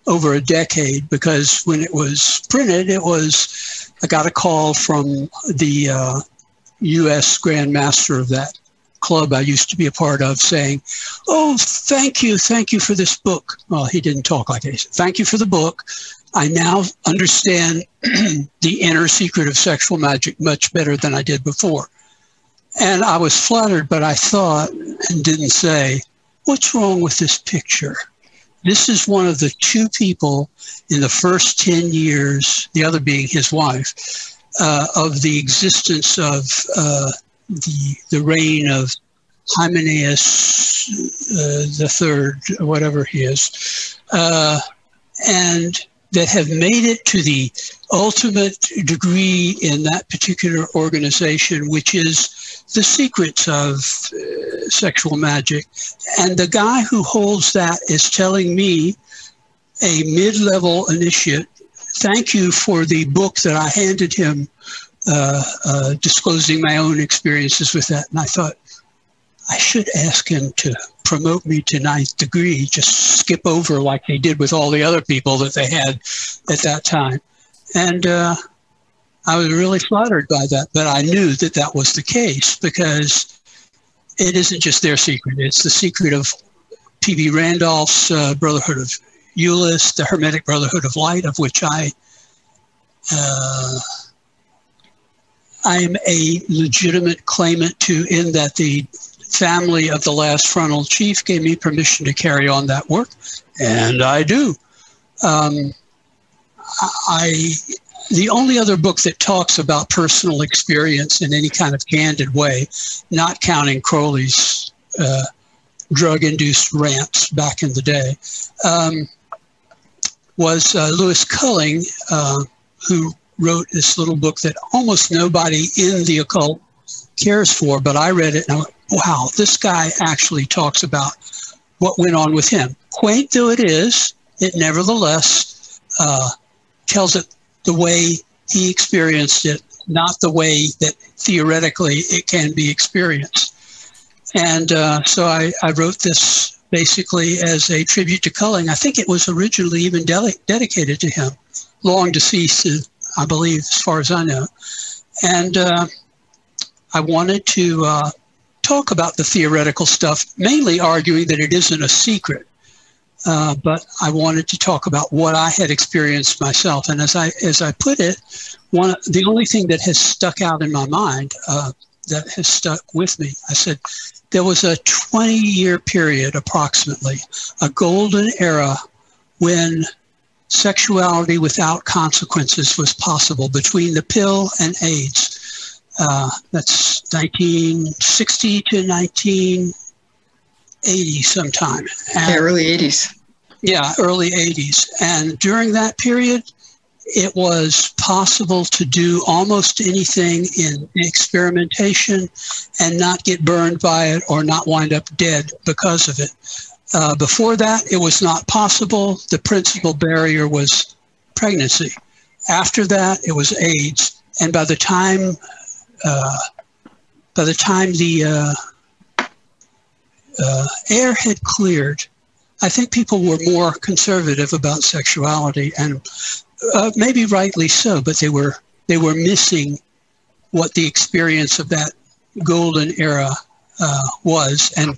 over a decade, because when it was printed, I got a call from the U.S. Grand Master of that club I used to be a part of saying, "Oh, thank you for this book." Well, he didn't talk like that. He said, "Thank you for the book. I now understand the inner secret of sexual magic much better than I did before." And I was flattered, but I thought and didn't say, "What's wrong with this picture?" This is one of the two people in the first 10 years, the other being his wife, of the existence of the reign of Hymenaeus the Third, whatever he is, and that have made it to the ultimate degree in that particular organization, which is the secrets of sexual magic. And the guy who holds that is telling me, a mid-level initiate, "Thank you for the book that I handed him, disclosing my own experiences with that." And I thought, I should ask him to promote me to 9th degree, just skip over like they did with all the other people that they had at that time. And I was really flattered by that, but I knew that was the case, because it isn't just their secret. It's the secret of P.B. Randolph's Brotherhood of Euless, the Hermetic Brotherhood of Light, of which I am a legitimate claimant to, in that the family of the last frontal chief gave me permission to carry on that work, and I do. The only other book that talks about personal experience in any kind of candid way, not counting Crowley's drug-induced rants back in the day, was Lewis Culling, who wrote this little book that almost nobody in the occult cares for, but I read it and I went, wow, this guy actually talks about what went on with him. Quaint though it is, it nevertheless tells it the way he experienced it, not the way that theoretically it can be experienced. And so I wrote this basically as a tribute to Culling. I think it was originally even dedicated to him, long deceased, I believe, as far as I know. And I wanted to talk about the theoretical stuff, mainly arguing that it isn't a secret. But I wanted to talk about what I had experienced myself. And as I put it, the only thing that has stuck out in my mind, that has stuck with me, I said, there was a 20-year period, approximately, a golden era when sexuality without consequences was possible between the pill and AIDS. That's 1960 to 1980 sometime. And, early 80s. Yeah, early 80s. And during that period, it was possible to do almost anything in experimentation and not get burned by it or not wind up dead because of it. Before that, it was not possible. The principal barrier was pregnancy. After that, it was AIDS. And by the time the air had cleared, I think people were more conservative about sexuality, and maybe rightly so, but they were missing what the experience of that golden era was, and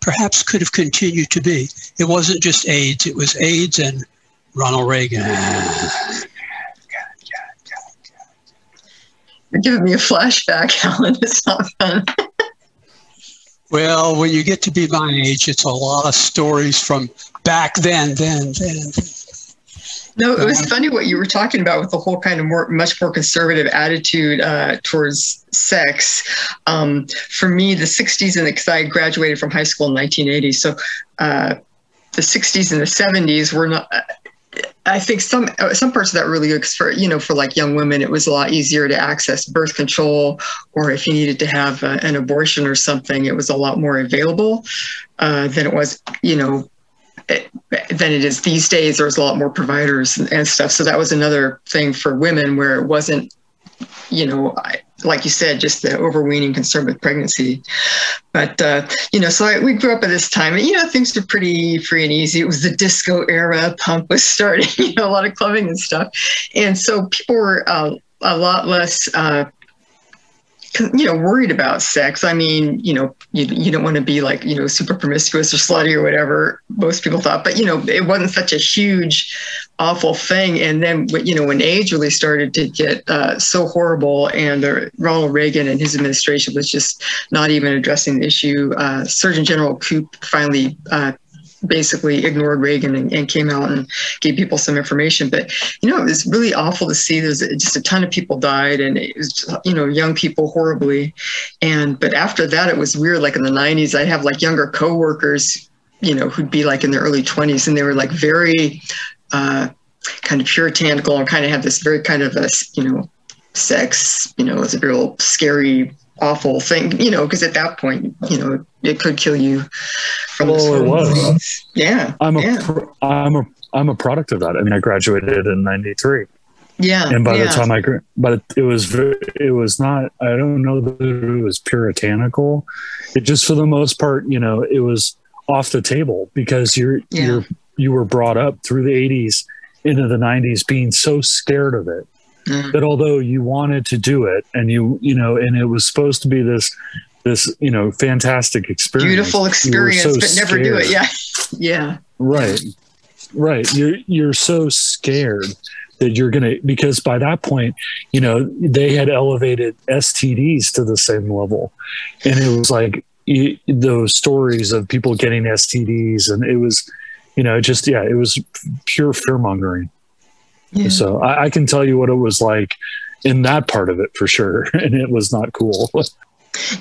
perhaps could have continued to be. It wasn't just AIDS, it was AIDS and Ronald Reagan. You're giving me a flashback, Alan. It's not fun. Well, when you get to be my age, it's a lot of stories from back then. No, it was funny what you were talking about with the whole kind of much more conservative attitude towards sex. For me, the 60s, and because I graduated from high school in 1980, so the 60s and the 70s were not. I think some parts of that really, for like young women, it was a lot easier to access birth control, or if you needed to have an abortion or something, it was a lot more available than it was, than it is these days. There's a lot more providers and stuff. So that was another thing for women where it wasn't, like you said, just the overweening concern with pregnancy. But, so we grew up at this time and, things were pretty free and easy. It was the disco era, punk was starting, a lot of clubbing and stuff. And so people were a lot less, worried about sex. I mean, you don't want to be like, super promiscuous or slutty or whatever most people thought, but, it wasn't such a huge, awful thing. And then, when AIDS really started to get so horrible, and Ronald Reagan and his administration was just not even addressing the issue, Surgeon General Koop finally basically ignored Reagan and came out and gave people some information. But, it was really awful to see. There's just a ton of people died, and it was, young people horribly. But after that, it was weird. Like in the 90s, I have like younger coworkers, who'd be like in their early 20s, and they were like very kind of puritanical and kind of have this very kind of a, sex, it's a real scary, awful thing, because at that point, it could kill you from this it was. Yeah. I'm a product of that. I mean, I graduated in 93. Yeah. And by the time but it was not, I don't know that it was puritanical. It just, for the most part, it was off the table because you were brought up through the 80s into the 90s being so scared of it. That although you wanted to do it, and and it was supposed to be this fantastic experience, beautiful experience, but never do it. Yeah. Right. You're so scared that you're gonna, because by that point, they had elevated STDs to the same level, and it was like those stories of people getting STDs, and it was, it was pure fear mongering. Yeah. So I can tell you what it was like in that part of it for sure. And it was not cool.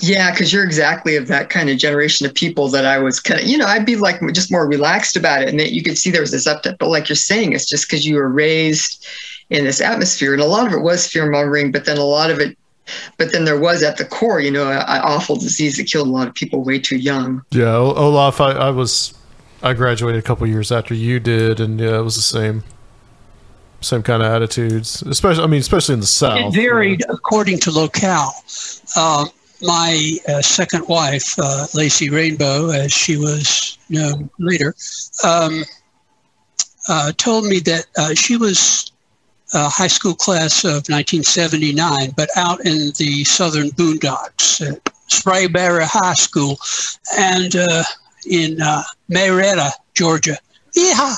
Yeah, because you're exactly of that kind of generation of people that I was kind of, I'd be like just more relaxed about it. And that you could see there was this uptick. But like you're saying, it's just because you were raised in this atmosphere. And a lot of it was fear mongering, but then there was at the core, an awful disease that killed a lot of people way too young. Yeah, Olaf, I graduated a couple years after you did. And yeah, it was the same kind of attitudes, especially in the South. It varied according to locale. my second wife, Lacey Rainbow, as she was known later, told me that she was a high school class of 1979, but out in the southern boondocks at Sprayberry High School and in Marietta, Georgia. Yeah,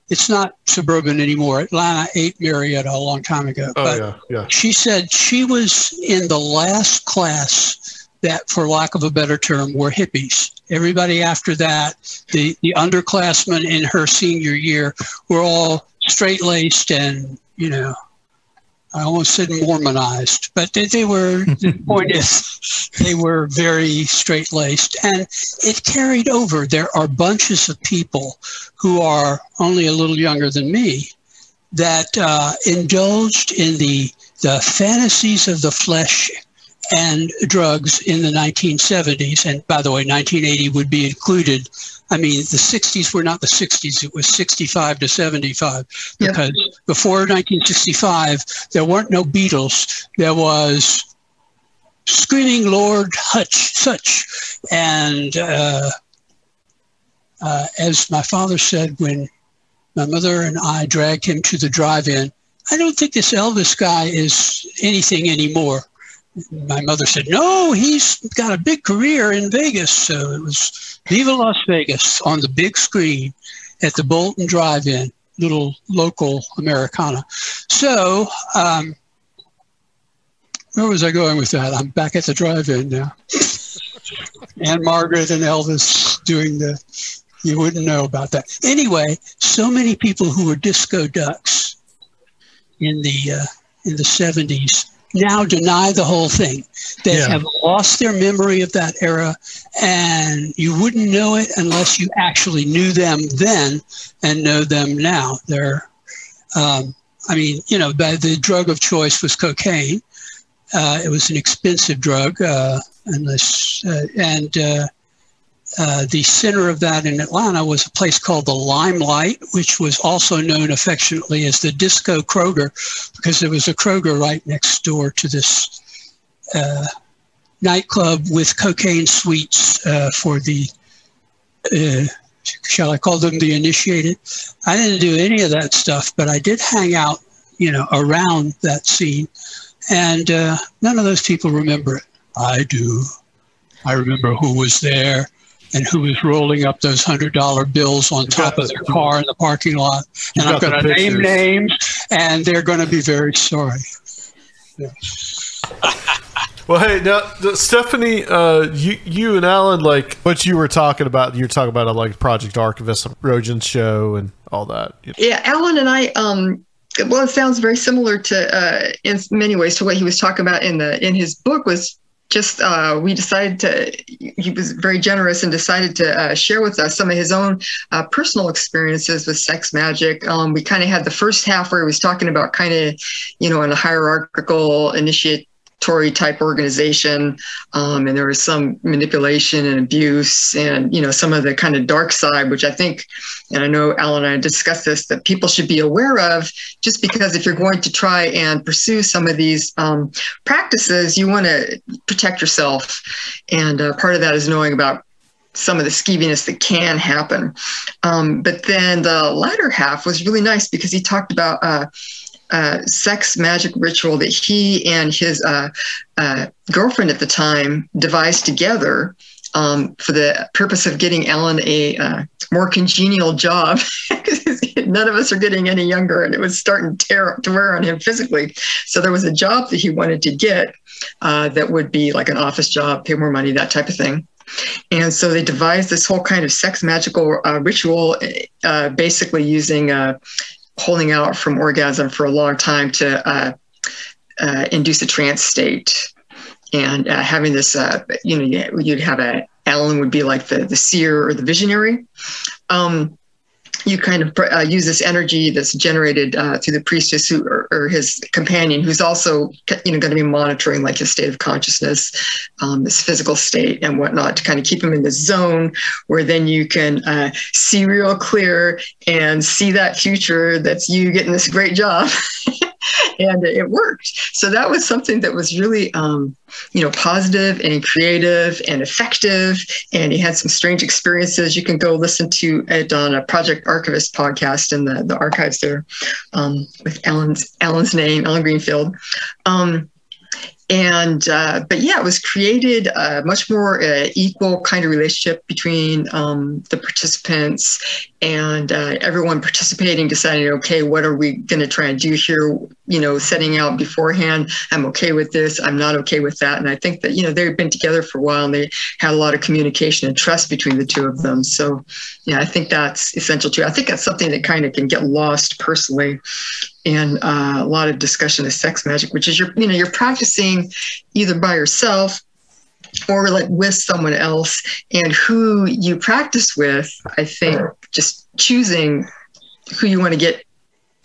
it's not suburban anymore. Atlanta ate Marietta a long time ago. Oh, yeah. She said she was in the last class that, for lack of a better term, were hippies. Everybody after that, the underclassmen in her senior year were all straight-laced and, you know, I almost said Mormonized, but they were, the point is, they were very straight-laced. And it carried over. There are bunches of people who are only a little younger than me that indulged in the fantasies of the flesh and drugs in the 1970s. And by the way, 1980 would be included. I mean, the 60s were not the 60s. It was 65 to 75 because before 1965, there weren't no Beatles. There was Screaming Lord Such. And as my father said, when my mother and I dragged him to the drive-in, I don't think this Elvis guy is anything anymore. My mother said, no, he's got a big career in Vegas. So it was Viva Las Vegas on the big screen at the Bolton Drive-In, little local Americana. So where was I going with that? I'm back at the drive-in now. And Margaret and Elvis doing you wouldn't know about that. Anyway, so many people who were disco ducks in the 70s now deny the whole thing. They have lost their memory of that era, and you wouldn't know it unless you actually knew them then and know them now. They're, I mean, you know, the drug of choice was cocaine. It was an expensive drug, the center of that in Atlanta was a place called the Limelight, which was also known affectionately as the Disco Kroger, because there was a Kroger right next door to this nightclub with cocaine suites for the, shall I call them the initiated? I didn't do any of that stuff, but I did hang out, you know, around that scene. And none of those people remember it. I do. I remember who was there and who was rolling up those $100 bills on top of their car in the parking lot. And I'm going to name names, and they're going to be very sorry. Yeah. Well, hey, now, Stephanie, you and Alan, like what you were talking about, like Project Archivist, Rojan's show, and all that. Yeah, Alan and I, well, it sounds very similar to, in many ways, to what he was talking about in his book. Was just we decided he was very generous and decided to share with us some of his own personal experiences with Sex Magick. We kind of had the first half where he was talking about kind of, you know, in a hierarchical initiatory type organization, and there was some manipulation and abuse and, you know, some of the kind of dark side, which I think, and I know Alan and I discussed this, that people should be aware of, just because if you're going to try and pursue some of these practices, you want to protect yourself. And part of that is knowing about some of the skeeviness that can happen. But then the latter half was really nice because he talked about sex magic ritual that he and his girlfriend at the time devised together for the purpose of getting Alan a more congenial job. None of us are getting any younger, and it was starting to wear on him physically. So there was a job that he wanted to get that would be like an office job, pay more money, that type of thing. And so they devised this whole kind of sex magical ritual, basically using holding out from orgasm for a long time to induce a trance state, and having this, you know, you'd have Alan would be like the seer or the visionary. You kind of use this energy that's generated through the priestess or his companion, who's also, you know, going to be monitoring like his state of consciousness, his physical state and whatnot, to kind of keep him in the zone where then you can see real clear and see that future that's you getting this great job. And it worked. So that was something that was really, positive and creative and effective. And he had some strange experiences. You can go listen to it on a Project Archivist podcast in the archives there, with Alan's name, Alan Greenfield. But yeah, it was created a much more equal kind of relationship between the participants and everyone participating, deciding, okay, what are we going to try and do here? Setting out beforehand, I'm okay with this, I'm not okay with that. And I think that, they've been together for a while and they had a lot of communication and trust between the two of them. So yeah, I think that's essential too. I think that's something that kind of can get lost personally in a lot of discussion of sex magic, which is you're practicing either by yourself or like with someone else, and who you practice with, I think just choosing who you want to get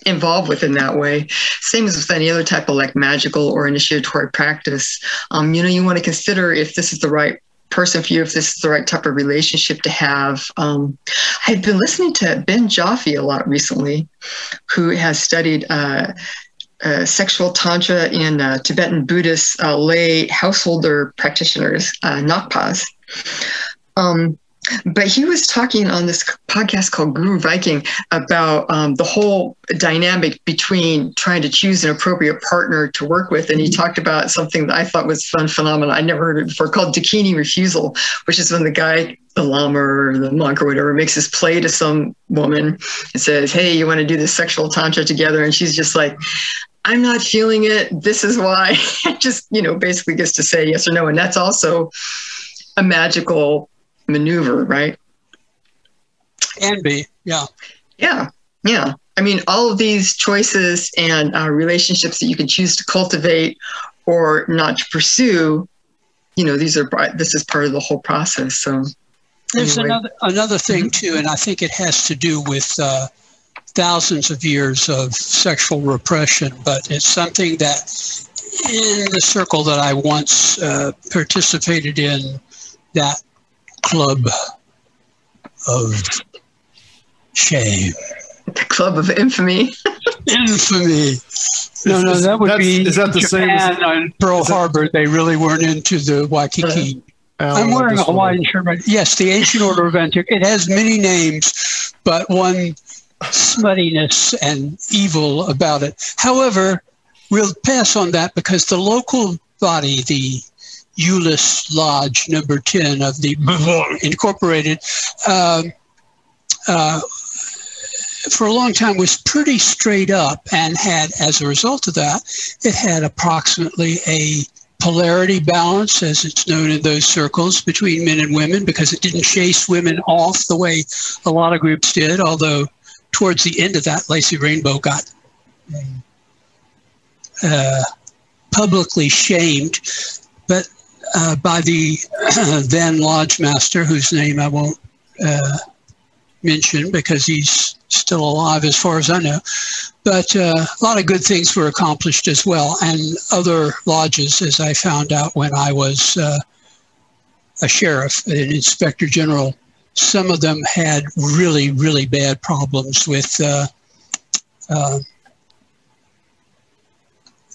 involved with in that way. Same as with any other type of like magical or initiatory practice. You want to consider if this is the right person for you, if this is the right type of relationship to have. I've been listening to Ben Jaffe a lot recently, who has studied sexual tantra in Tibetan Buddhist lay householder practitioners, Nakpas. But he was talking on this podcast called Guru Viking about the whole dynamic between trying to choose an appropriate partner to work with. And he talked about something that I thought was a fun phenomenon I never heard of before, called Dakini refusal, which is when the guy, the lama or the monk or whatever, makes his play to some woman and says, hey, you want to do this sexual tantra together? And she's just like, I'm not feeling it. This is why. Just, basically gets to say yes or no. And that's also a magical maneuver, right? Can be, yeah. Yeah. I mean, all of these choices and relationships that you can choose to cultivate or not to pursue, this is part of the whole process. So there's another thing too, and I think it has to do with thousands of years of sexual repression, but it's something that in the circle that I once participated in, that club of shame. The club of infamy. Infamy. No, that would be is that the Japan same as, on Pearl Harbor. They really weren't into the Waikiki. I'm wearing a Hawaiian shirt. Right? Yes, the Ancient Order of Antiquity. It has many names, but one smuttiness and evil about it. However, we'll pass on that because the local body, the Euless Lodge number 10 of the Incorporated, for a long time was pretty straight up and had, as a result of that, it had approximately a polarity balance, as it's known in those circles, between men and women, because it didn't chase women off the way a lot of groups did, although towards the end of that, Lacey Rainbow got publicly shamed, but by the then lodge master, whose name I won't mention because he's still alive as far as I know. But a lot of good things were accomplished as well. And other lodges, as I found out when I was a sheriff, an inspector general, some of them had really, really bad problems with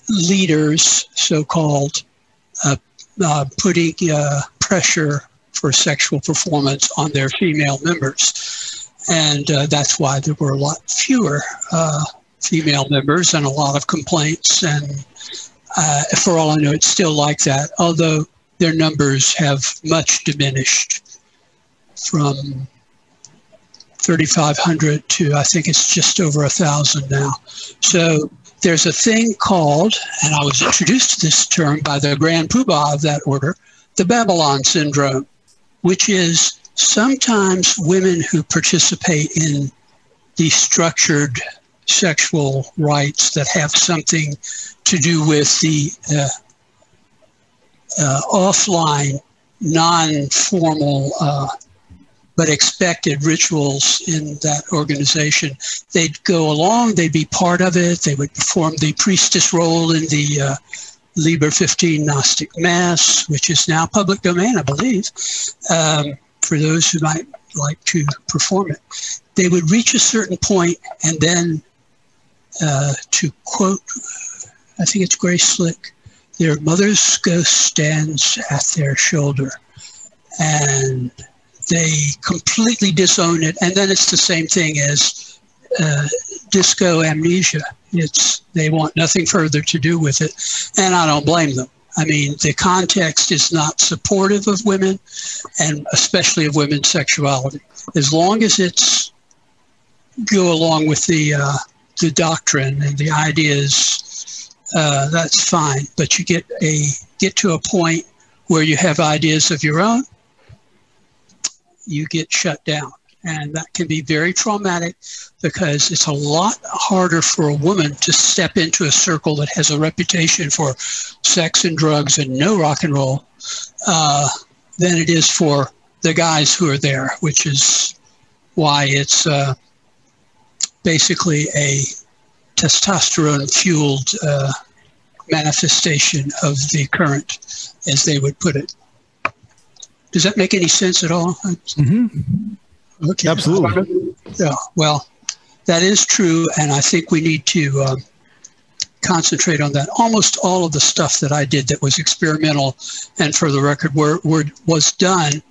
leaders, so-called, putting pressure for sexual performance on their female members. And that's why there were a lot fewer female members and a lot of complaints. And for all I know, it's still like that, although their numbers have much diminished from 3,500 to I think it's just over 1,000 now. So there's a thing called, and I was introduced to this term by the Grand Poobah of that order, the Babylon syndrome, which is sometimes women who participate in the structured sexual rites that have something to do with the offline, non-formal, but expected rituals in that organization. They'd go along, they'd be part of it, they would perform the priestess role in the Liber 15 Gnostic Mass, which is now public domain, I believe, for those who might like to perform it. They would reach a certain point and then, to quote I think it's Grace Slick. Their mother's ghost stands at their shoulder, and they completely disown it. And then it's the same thing as disco amnesia. They want nothing further to do with it, and I don't blame them. I mean, the context is not supportive of women, and especially of women's sexuality. As long as it's go along with the doctrine and the ideas, that's fine. But you get to a point where you have ideas of your own, you get shut down. And that can be very traumatic, because it's a lot harder for a woman to step into a circle that has a reputation for sex and drugs and no rock and roll than it is for the guys who are there, which is why it's basically a testosterone-fueled manifestation of the current, as they would put it. Does that make any sense at all? Mm-hmm. Okay. Absolutely. Yeah, well, that is true, and I think we need to concentrate on that. Almost all of the stuff that I did that was experimental, and for the record, was done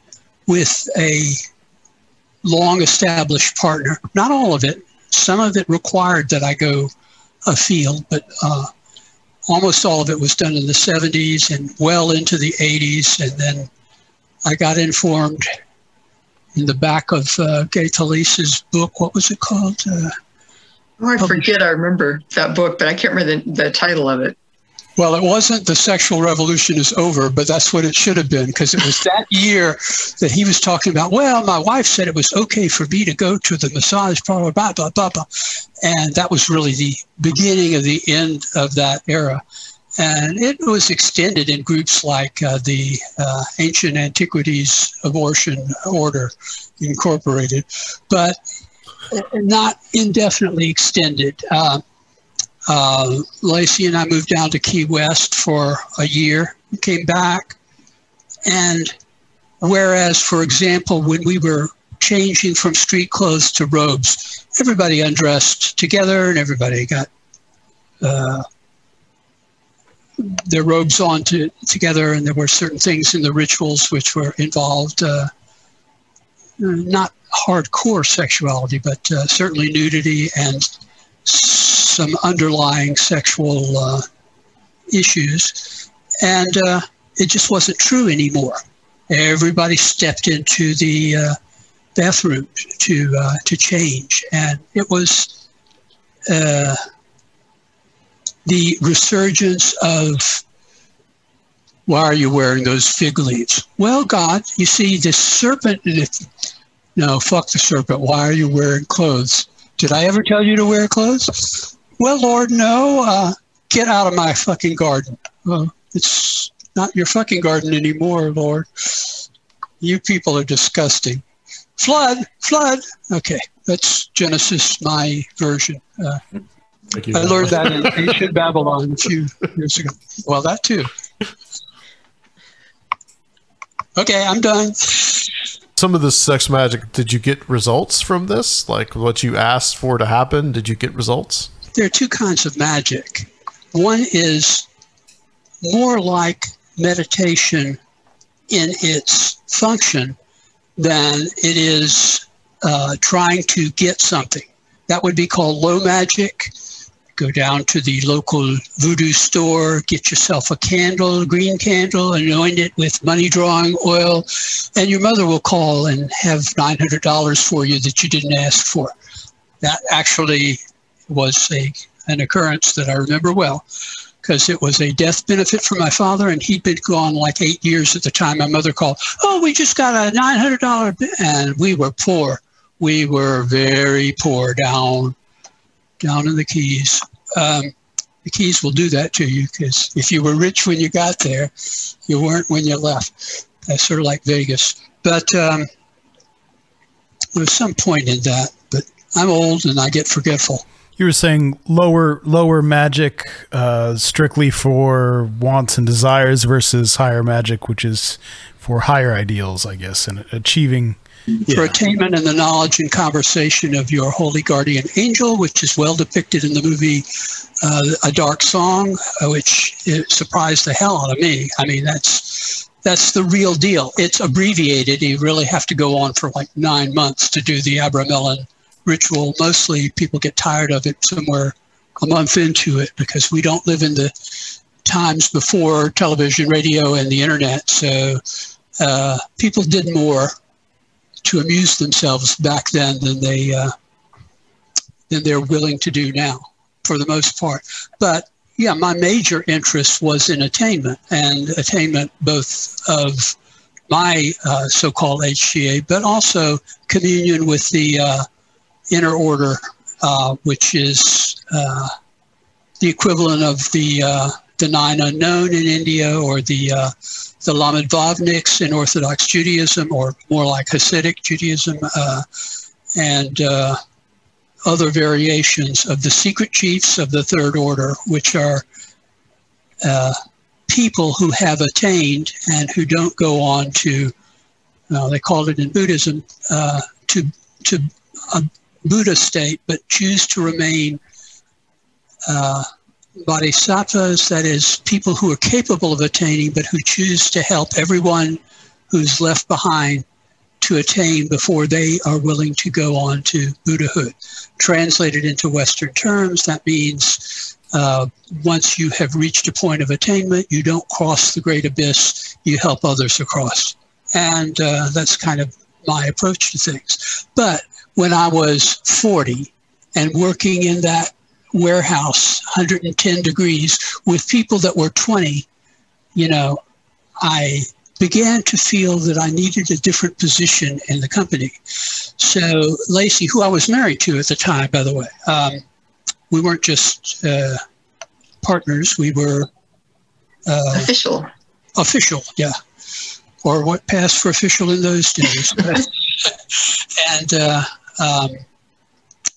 with a long-established partner. Not all of it. Some of it required that I go afield, but almost all of it was done in the 70s and well into the 80s, and then I got informed in the back of Gay Talise's book. What was it called? I forget. I remember that book, but I can't remember the title of it. Well, it wasn't The Sexual Revolution is Over, but that's what it should have been, because it was that year that he was talking about, well, my wife said it was okay for me to go to the massage parlor, blah, blah, blah, blah. And that was really the beginning of the end of that era. And it was extended in groups like the Ancient Antiquities Abortion Order Incorporated, but not indefinitely extended. Lacey and I moved down to Key West for a year, came back. And whereas, for example, when we were changing from street clothes to robes, everybody undressed together and everybody got their robes on together, and there were certain things in the rituals which were involved, not hardcore sexuality, but certainly nudity and some underlying sexual issues. And it just wasn't true anymore. Everybody stepped into the bathroom to change, and it was the resurgence of, why are you wearing those fig leaves? Well, God, you see, this serpent, no, fuck the serpent. Why are you wearing clothes? Did I ever tell you to wear clothes? Well, Lord, no. Get out of my fucking garden. It's not your fucking garden anymore, Lord. You people are disgusting. Flood. Okay, that's Genesis, my version. I learned that in ancient Babylon a few years ago. Well, that too. Okay, I'm done. Some of this sex magic, did you get results from this? Like what you asked for to happen? Did you get results? There are two kinds of magic. One is more like meditation in its function than it is trying to get something. That would be called low magic. Go down to the local voodoo store, get yourself a candle, a green candle, anoint it with money drawing oil, and your mother will call and have $900 for you that you didn't ask for. That actually was an occurrence that I remember well, because it was a death benefit for my father, and he'd been gone like 8 years at the time. My mother called, oh, we just got a $900, and we were poor. We were very poor down in the Keys. The Keys will do that to you, because if you were rich when you got there, you weren't when you left. That's sort of like Vegas. But there was some point in that. But I'm old and I get forgetful. You were saying lower magic strictly for wants and desires versus higher magic, which is for higher ideals, I guess, and achieving For attainment and the knowledge and conversation of your holy guardian angel, which is well depicted in the movie A Dark Song, which surprised the hell out of me. I mean, that's the real deal. It's abbreviated. You really have to go on for like 9 months to do the Abramelin ritual. Mostly people get tired of it somewhere a month into it because we don't live in the times before television, radio, and the internet. So people did more to amuse themselves back then than they're willing to do now, for the most part. But yeah, my major interest was in attainment, and attainment both of my so-called HCA, but also communion with the inner order, which is the equivalent of the Nine Unknown in India, or the Lamed-Vavniks in Orthodox Judaism, or more like Hasidic Judaism, and other variations of the secret chiefs of the Third Order, which are people who have attained and who don't go on to, they called it in Buddhism, to a Buddha state, but choose to remain bodhisattvas, that is, people who are capable of attaining, but who choose to help everyone who's left behind to attain before they are willing to go on to Buddhahood. Translated into Western terms, that means once you have reached a point of attainment, you don't cross the great abyss, you help others across. And that's kind of my approach to things. But when I was 40 and working in that warehouse, 110 degrees, with people that were 20, I began to feel that I needed a different position in the company. So Lacey, who I was married to at the time, by the way, we weren't just partners, we were official, yeah, or what passed for official in those days. And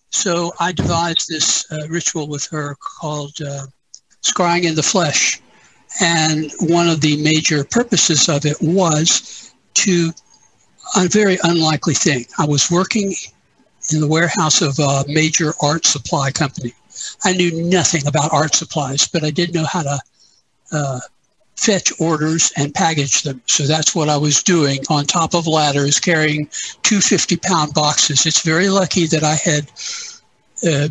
so I devised this ritual with her called scrying in the flesh. And one of the major purposes of it was to a very unlikely thing. I was working in the warehouse of a major art supply company. I knew nothing about art supplies, but I did know how to fetch orders and package them. So that's what I was doing on top of ladders, carrying 2 50-pound boxes. It's very lucky that I had,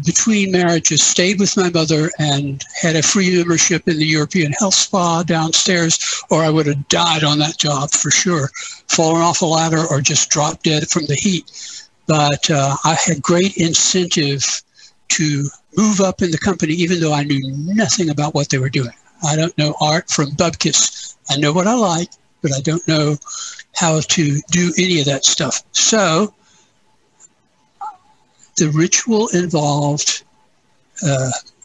between marriages, stayed with my mother and had a free membership in the European Health Spa downstairs, or I would have died on that job for sure, fallen off a ladder or just dropped dead from the heat. But I had great incentive to move up in the company, even though I knew nothing about what they were doing. I don't know art from bubkis. I know what I like, but I don't know how to do any of that stuff. So the ritual involved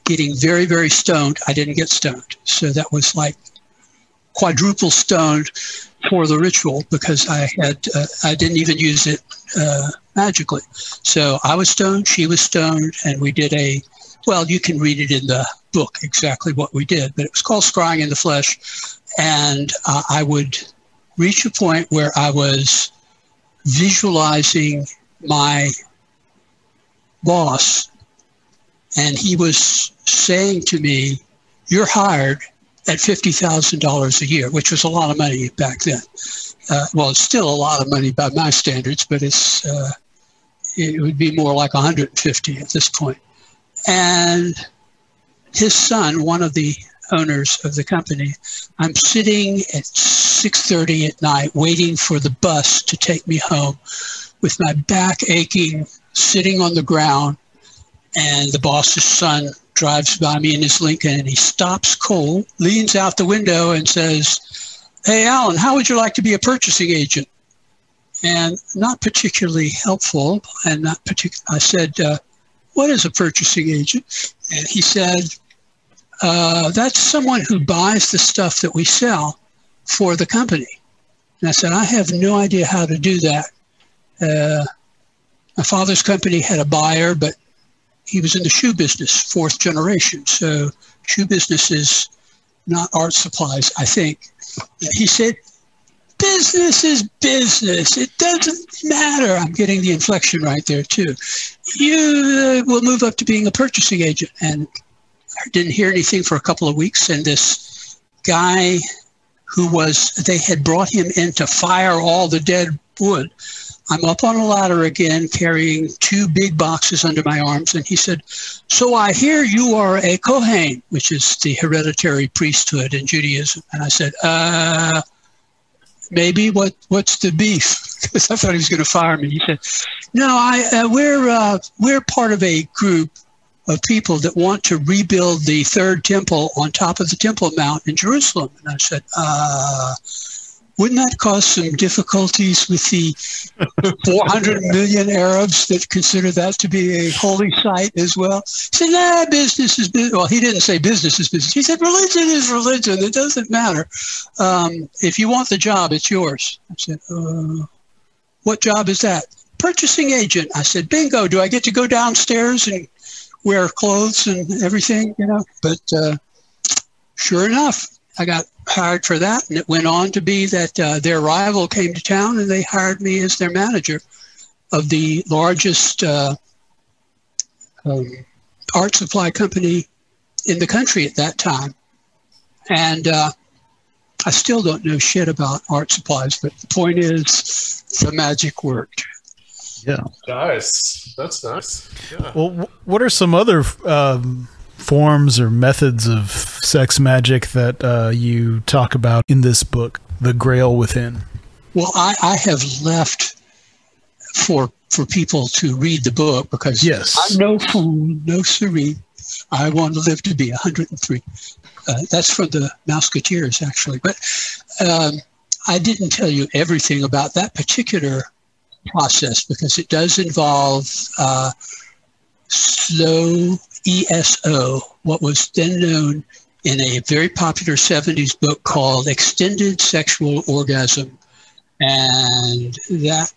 getting very, very stoned. I didn't get stoned. So that was like quadruple stoned for the ritual, because I didn't even use it magically. So I was stoned, she was stoned, and we did well, you can read it in the book exactly what we did, but it was called Scrying in the Flesh. And I would reach a point where I was visualizing my boss, and he was saying to me, "You're hired at $50,000 a year," which was a lot of money back then. Well, it's still a lot of money by my standards, but it would be more like 150 at this point. And his son, one of the owners of the company, I'm sitting at 6:30 at night waiting for the bus to take me home with my back aching, sitting on the ground, and the boss's son drives by me in his Lincoln, and he stops cold, leans out the window and says, "Hey, Alan, how would you like to be a purchasing agent?" And not particularly helpful, and not particular. I said, "What is a purchasing agent?" And he said, "That's someone who buys the stuff that we sell for the company." And I said, "I have no idea how to do that. My father's company had a buyer, but he was in the shoe business, 4th generation. So shoe business is not art supplies, I think." And he said, business is business. It doesn't matter. I'm getting the inflection right there, too. You will move up to being a purchasing agent. And I didn't hear anything for a couple of weeks. And this guy they had brought him in to fire all the dead wood. I'm up on a ladder again, carrying 2 big boxes under my arms. And he said, so I hear you are a Kohen, which is the hereditary priesthood in Judaism. And I said, maybe. What's the beef? Because I thought he was going to fire me. He said, no, we're part of a group of people that want to rebuild the third temple on top of the Temple Mount in Jerusalem. And I said, wouldn't that cause some difficulties with the 400 million Arabs that consider that to be a holy site as well? He said, nah, business is business. Well, he didn't say business is business. He said, religion is religion. It doesn't matter. If you want the job, it's yours. I said, what job is that? Purchasing agent. I said, bingo. Do I get to go downstairs and wear clothes and everything, But sure enough, I got hired for that, and it went on to be that their rival came to town and they hired me as their manager of the largest art supply company in the country at that time. And I still don't know shit about art supplies, but the point is the magic worked. Yeah. Nice. That's nice. Yeah. Well, what are some other forms or methods of sex magic that you talk about in this book, The Grail Within? Well, I have left for people to read the book because I'm no fool, no siree. I want to live to be 103. That's from the Musketeers, actually. But I didn't tell you everything about that particular process because it does involve slow ESO, what was then known in a very popular 70s book called Extended Sexual Orgasm. And that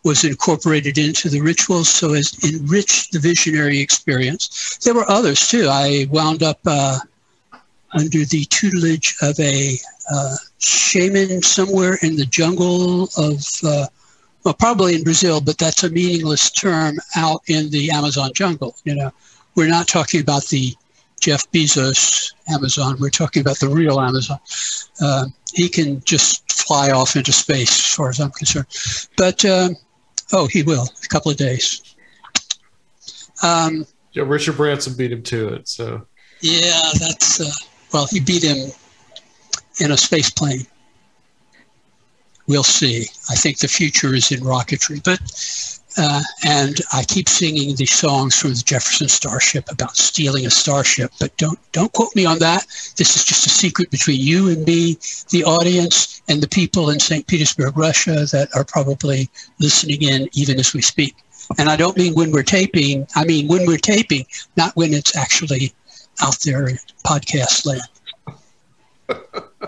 was incorporated into the rituals so as to enrich the visionary experience. There were others too. I wound up under the tutelage of a shaman somewhere in the jungle of well, probably in Brazil, but that's a meaningless term out in the Amazon jungle. We're not talking about the Jeff Bezos Amazon. We're talking about the real Amazon. He can just fly off into space as far as I'm concerned. But, he will, a couple of days. Richard Branson beat him to it. So yeah, that's, he beat him in a space plane. We'll see. I think the future is in rocketry, but and I keep singing the songs from the Jefferson Starship about stealing a starship, but don't quote me on that. This is just a secret between you and me, the audience, and the people in St. Petersburg, Russia, that are probably listening in even as we speak. And I don't mean when we're taping. I mean when we're taping, not when it's actually out there in podcast land.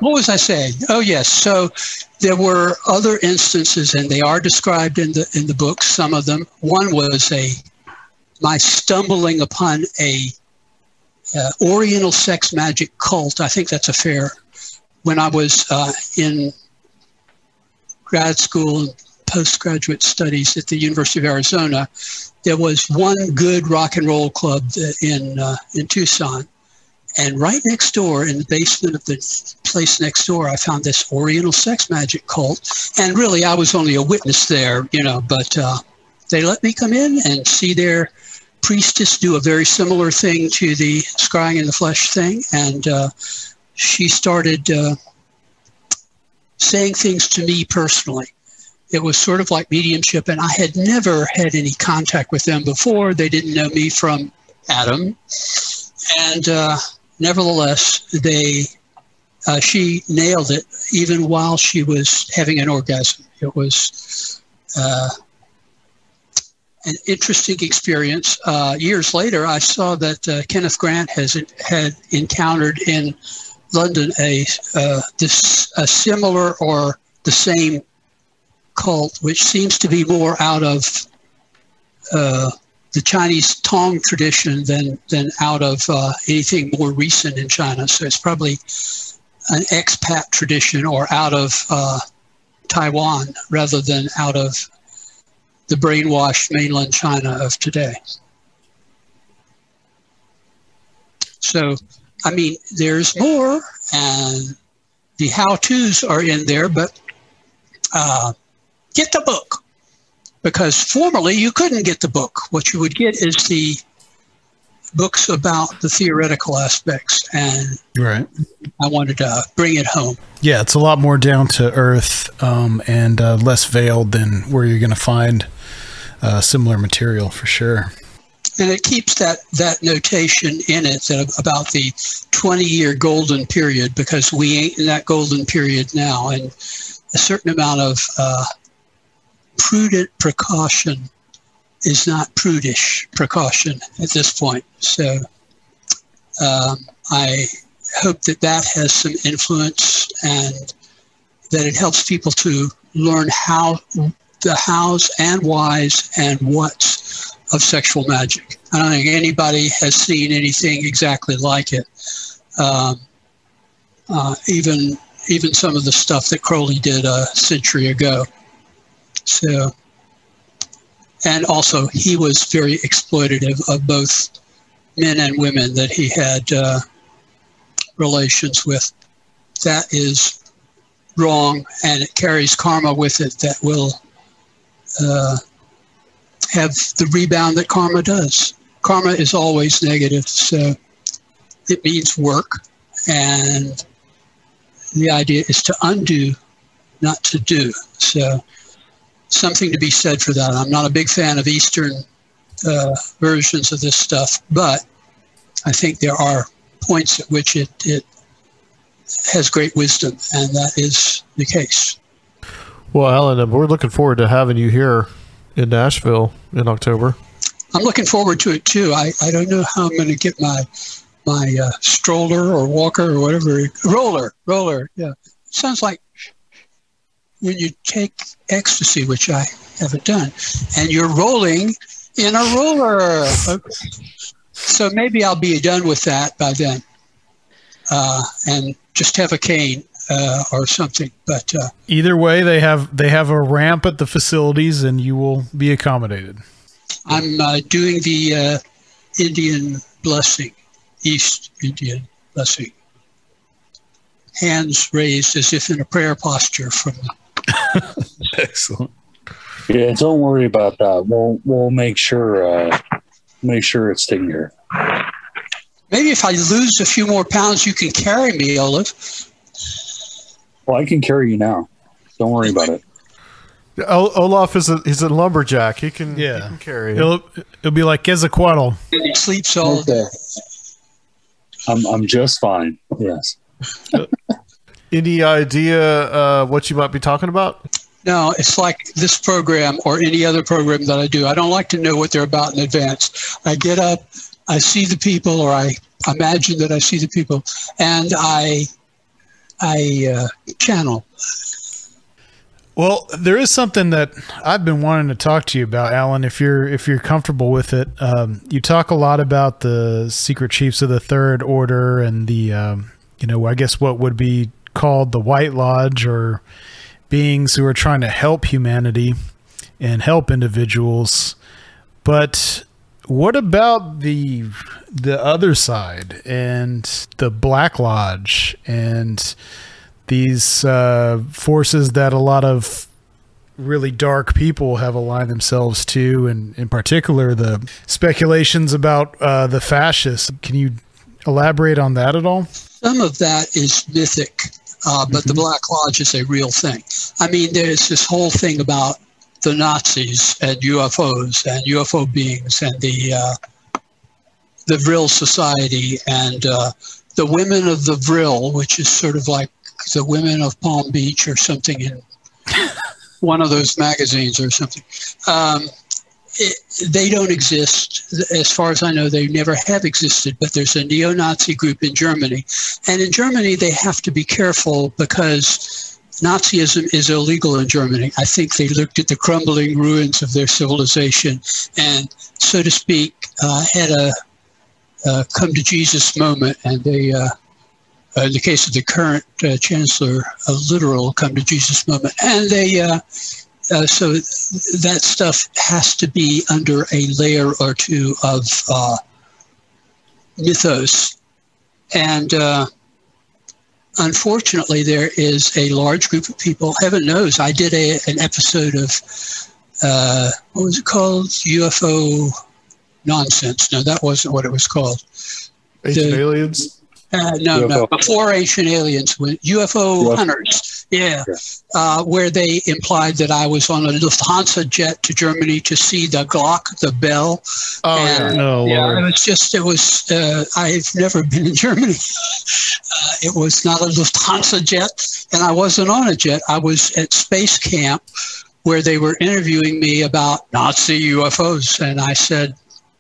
What was I saying? Oh, yes. So there were other instances, and they are described in the book, some of them. One was my stumbling upon a Oriental sex magic cult. I think that's a fair. When I was in grad school and postgraduate studies at the University of Arizona, there was one good rock and roll club in Tucson. And right next door, in the basement of the place next door, I found this Oriental sex magic cult. And really, I was only a witness there, but they let me come in and see their priestess do a very similar thing to the scrying in the flesh thing. And she started saying things to me personally. It was sort of like mediumship, and I had never had any contact with them before. They didn't know me from Adam. And nevertheless, she nailed it even while she was having an orgasm. It was an interesting experience. Years later, I saw that Kenneth Grant had encountered in London a similar or the same cult, which seems to be more out of the Chinese Tong tradition than out of anything more recent in China. So it's probably an expat tradition or out of Taiwan rather than out of the brainwashed mainland China of today. So, I mean, there's more, and the how-tos are in there, but get the book, because formerly you couldn't get the book. What you would get is the books about the theoretical aspects, and right. I wanted to bring it home. Yeah, it's a lot more down to earth and less veiled than where you're going to find similar material for sure. And it keeps that notation in it that about the 20-year golden period, because we ain't in that golden period now, and a certain amount of prudent precaution is not prudish precaution at this point. So I hope that has some influence, and that it helps people to learn the hows and whys and whats of sexual magic. I don't think anybody has seen anything exactly like it. Even some of the stuff that Crowley did a century ago. So, and also he was very exploitative of both men and women that he had relations with. That is wrong, and it carries karma with it that will have the rebound that karma does. Karma is always negative, so it means work, and the idea is to undo, not to do. So something to be said for that. I'm not a big fan of Eastern versions of this stuff, but I think there are points at which it has great wisdom, and that is the case. Well, Alan, we're looking forward to having you here in Nashville in October. I'm looking forward to it too. I don't know how I'm going to get my stroller or walker or whatever. Roller. Yeah. It sounds like when you take ecstasy, which I haven't done, and you're rolling in a roller. Okay. So maybe I'll be done with that by then, and just have a cane or something. But either way, they have a ramp at the facilities, and you will be accommodated. I'm doing the Indian blessing, East Indian blessing, hands raised as if in a prayer posture from. Excellent. Yeah, don't worry about that. We'll make sure it's taken care of. Maybe if I lose a few more pounds, you can carry me, Olaf. Well, I can carry you now. Don't worry about it. Olaf he's a lumberjack. He can carry it. It'll be like Quetzalcoatl. He sleeps all day. I'm just fine. Yes. Any idea what you might be talking about? No, it's like this program or any other program that I do. I don't like to know what they're about in advance. I get up, I see the people, or I imagine that I see the people, and I channel. Well, there is something that I've been wanting to talk to you about, Alan, if you're comfortable with it. You talk a lot about the secret chiefs of the Third Order and the, I guess what would be called the White Lodge, or beings who are trying to help humanity and help individuals. But what about the other side and the Black Lodge and these forces that a lot of really dark people have aligned themselves to, and in particular the speculations about the fascists? Can you elaborate on that at all? Some of that is mythic, but the Black Lodge is a real thing. I mean, there's this whole thing about the Nazis and UFOs and UFO beings and the Vril Society and the women of the Vril, which is sort of like the women of Palm Beach or something in one of those magazines or something. They don't exist. As far as I know, they never have existed, but there's a neo-Nazi group in Germany. And in Germany, they have to be careful because Nazism is illegal in Germany. I think they looked at the crumbling ruins of their civilization and, so to speak, had a come to Jesus moment, and they in the case of the current chancellor, a literal come to Jesus moment. And they, so that stuff has to be under a layer or two of mythos. And unfortunately, there is a large group of people, heaven knows, I did an episode of, what was it called? UFO nonsense. No, that wasn't what it was called. Ancient Aliens? No, before Ancient Aliens, UFO hunters, where they implied that I was on a Lufthansa jet to Germany to see the Glock, the Bell. It was I've never been in Germany. It was not a Lufthansa jet, and I wasn't on a jet. I was at space camp where they were interviewing me about Nazi UFOs, and I said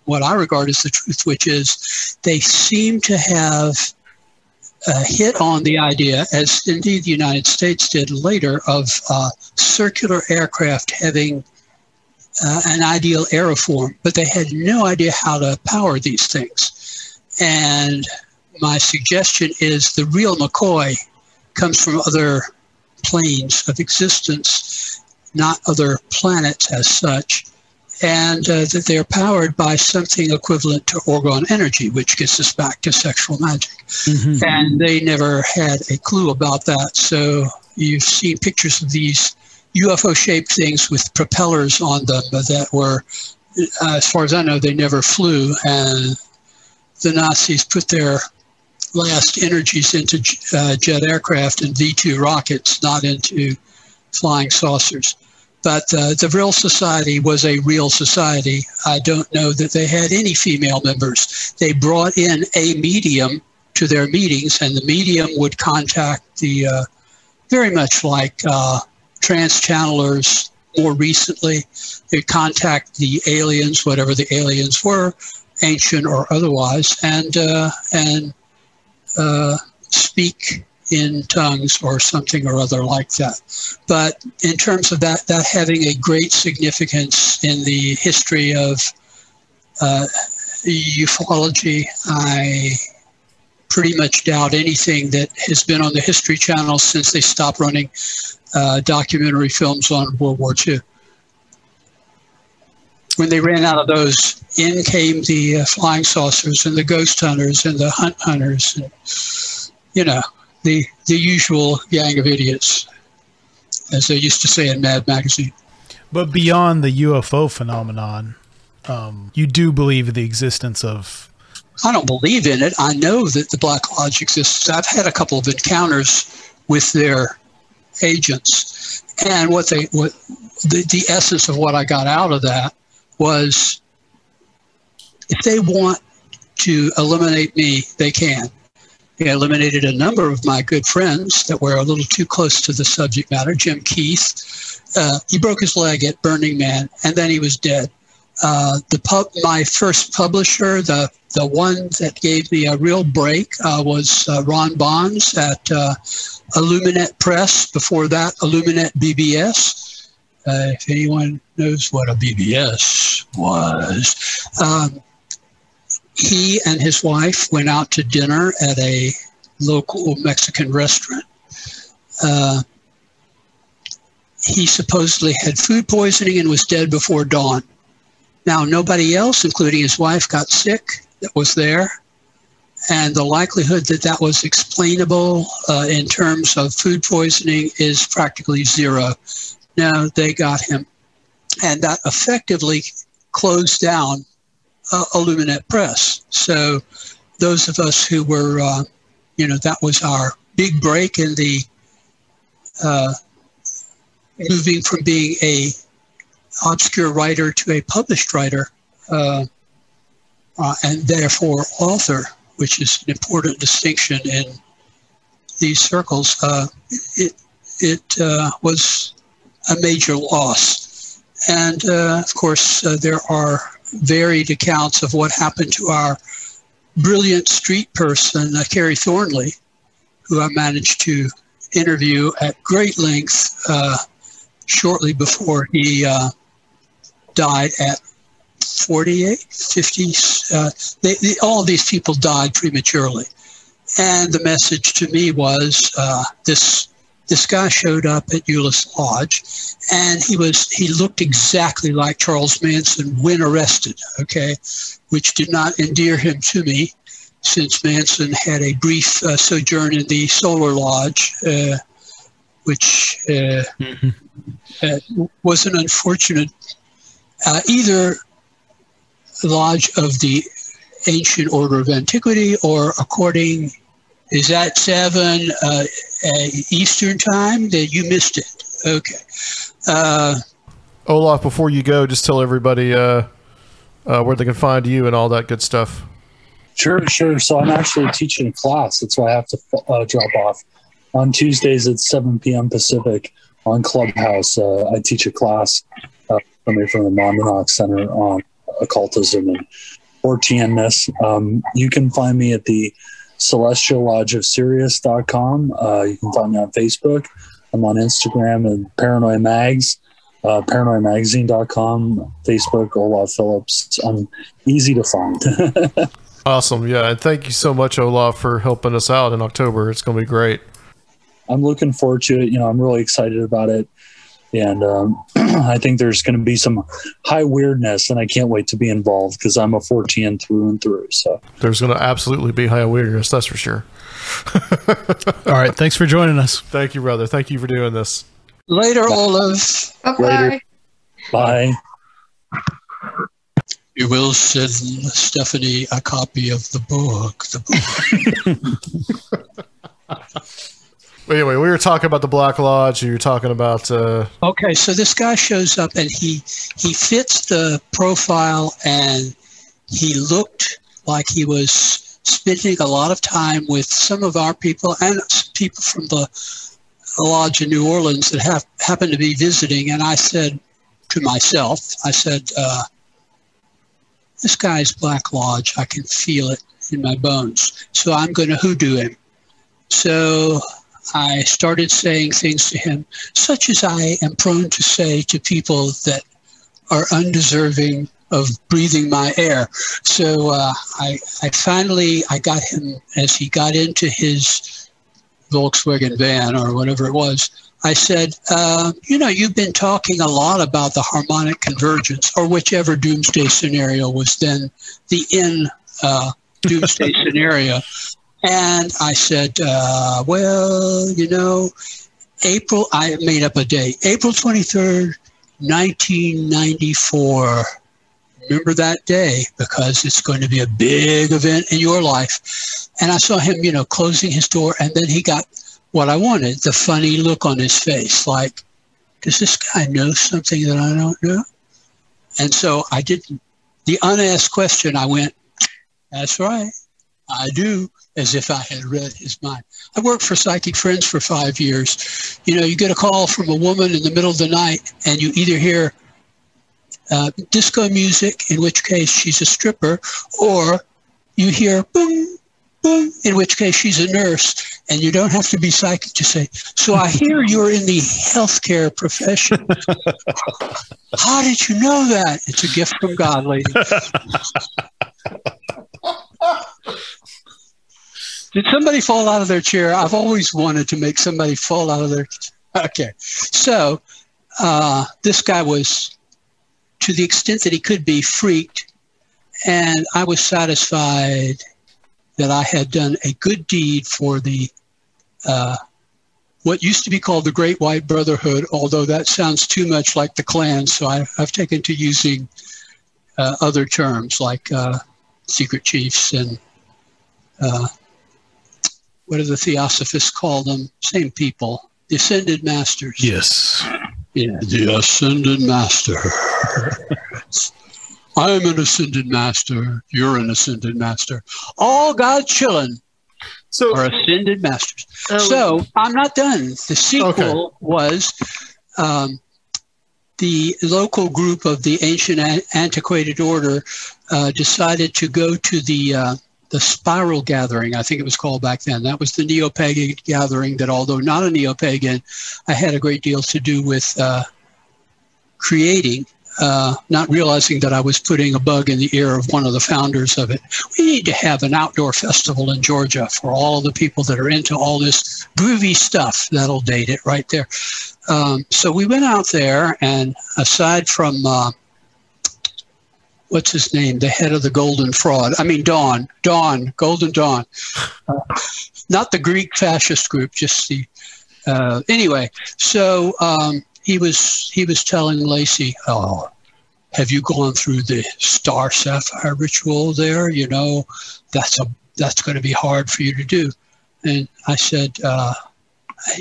what I regard as the truth, which is they seem to have hit on the idea, as indeed the United States did later, of circular aircraft having an ideal aeroform, but they had no idea how to power these things. And my suggestion is the real McCoy comes from other planes of existence, not other planets as such, and that they're powered by something equivalent to orgone energy, which gets us back to sexual magic. Mm-hmm. And they never had a clue about that. So you've seen pictures of these UFO-shaped things with propellers on them that were, as far as I know, they never flew. And the Nazis put their last energies into jet aircraft and V-2 rockets, not into flying saucers. But the real society was a real society. I don't know that they had any female members. They brought in a medium to their meetings, and the medium would contact the, very much like trans-channelers more recently, they'd contact the aliens, whatever the aliens were, ancient or otherwise, and speak in tongues or something or other like that. But in terms of that having a great significance in the history of ufology, I pretty much doubt anything that has been on the History Channel since they stopped running documentary films on World War II. When they ran out of those, in came the flying saucers and the ghost hunters and the hunt hunters, and, you know, the usual gang of idiots, as they used to say in Mad Magazine. But beyond the UFO phenomenon, you do believe in the existence of... I don't believe in it. I know that the Black Lodge exists. I've had a couple of encounters with their agents. And the essence of what I got out of that was, if they want to eliminate me, they can. They eliminated a number of my good friends that were a little too close to the subject matter. Jim Keith, he broke his leg at Burning Man, and then he was dead. My first publisher, the one that gave me a real break, was Ron Bonds at Illuminate Press. Before that, Illuminate BBS. If anyone knows what a BBS was. He and his wife went out to dinner at a local Mexican restaurant. He supposedly had food poisoning and was dead before dawn. Now, nobody else, including his wife, got sick that was there. And the likelihood that that was explainable in terms of food poisoning is practically zero. No, they got him. And that effectively closed down Illuminate Press. So those of us who were, that was our big break in the moving from being a obscure writer to a published writer, and therefore author, which is an important distinction in these circles. It was a major loss. And of course, there are varied accounts of what happened to our brilliant street person, Kerry Thornley, who I managed to interview at great length shortly before he died at 48, 50. All of these people died prematurely. And the message to me was this guy showed up at Euless Lodge, and he looked exactly like Charles Manson when arrested, okay, which did not endear him to me, since Manson had a brief sojourn in the Solar Lodge, which was an unfortunate, either lodge of the Ancient Order of Antiquity, or according, is that 7 Eastern time? That you missed it. Okay. Olaf, before you go, just tell everybody where they can find you and all that good stuff. Sure. So I'm actually teaching a class. That's why I have to drop off. On Tuesdays at 7 p.m. Pacific on Clubhouse, I teach a class from the Monadnock Center on occultism and Forteanness. You can find me at the Celestial Lodge of Sirius.com. You can find me on Facebook. I'm on Instagram and Paranoid Mags, paranoidmagazine.com, Facebook, Olav Phillips. I'm easy to find. Awesome. Yeah. And thank you so much, Olaf, for helping us out in October. It's going to be great. I'm looking forward to it. I'm really excited about it. And I think there's going to be some high weirdness, and I can't wait to be involved because I'm a Fortean through and through. So there's going to absolutely be high weirdness, that's for sure. All right. Thanks for joining us. Thank you, brother. Thank you for doing this. Later, Olaf. Bye-bye. Later. Bye. You will send Stephanie a copy of the book. Anyway, we were talking about the Black Lodge. You were talking about... Okay, so this guy shows up, and he fits the profile, and he looked like he was spending a lot of time with some of our people and people from the lodge in New Orleans that happened to be visiting. And I said to myself, this guy's Black Lodge. I can feel it in my bones. So I'm going to hoodoo him. So I started saying things to him, such as I am prone to say to people that are undeserving of breathing my air. So I finally got him, as he got into his Volkswagen van or whatever it was, I said, you've been talking a lot about the harmonic convergence, or whichever doomsday scenario was then the doomsday scenario. And I said, April, I made up a date, April 23rd, 1994. Remember that day, because it's going to be a big event in your life. And I saw him, closing his door, and then he got what I wanted, the funny look on his face, like, does this guy know something that I don't know? And so I didn't, the unasked question, I went, that's right, I do, as if I had read his mind. I worked for Psychic Friends for 5 years. You get a call from a woman in the middle of the night, and you either hear disco music, in which case she's a stripper, or you hear boom, boom, in which case she's a nurse, and you don't have to be psychic to say, so I hear you're in the healthcare profession. How did you know that? It's a gift from God, lady. Did somebody fall out of their chair? I've always wanted to make somebody fall out of their chair. Okay. So this guy was, to the extent that he could be, freaked. And I was satisfied that I had done a good deed for the what used to be called the Great White Brotherhood, although that sounds too much like the Klan. So I've taken to using other terms like secret chiefs and what do the Theosophists call them? Same people. The Ascended Masters. Yes. Yeah, the Ascended Master. I'm an Ascended Master. You're an Ascended Master. All God chillin' are Ascended Masters. So I'm not done. The sequel was the local group of the Ancient Antiquated Order decided to go to the Spiral Gathering, I think it was called back then. That was the neo-pagan gathering that, although not a neo-pagan, I had a great deal to do with creating. not realizing that I was putting a bug in the ear of one of the founders of it. We need to have an outdoor festival in Georgia for all of the people that are into all this groovy stuff. That'll date it right there. So we went out there, and aside from, what's his name, the head of the Golden Fraud, I mean, Golden Dawn, not the Greek fascist group, just the, anyway, so he was telling Lacey, oh, have you gone through the Star Sapphire ritual there? You know, that's going to be hard for you to do. And I said, I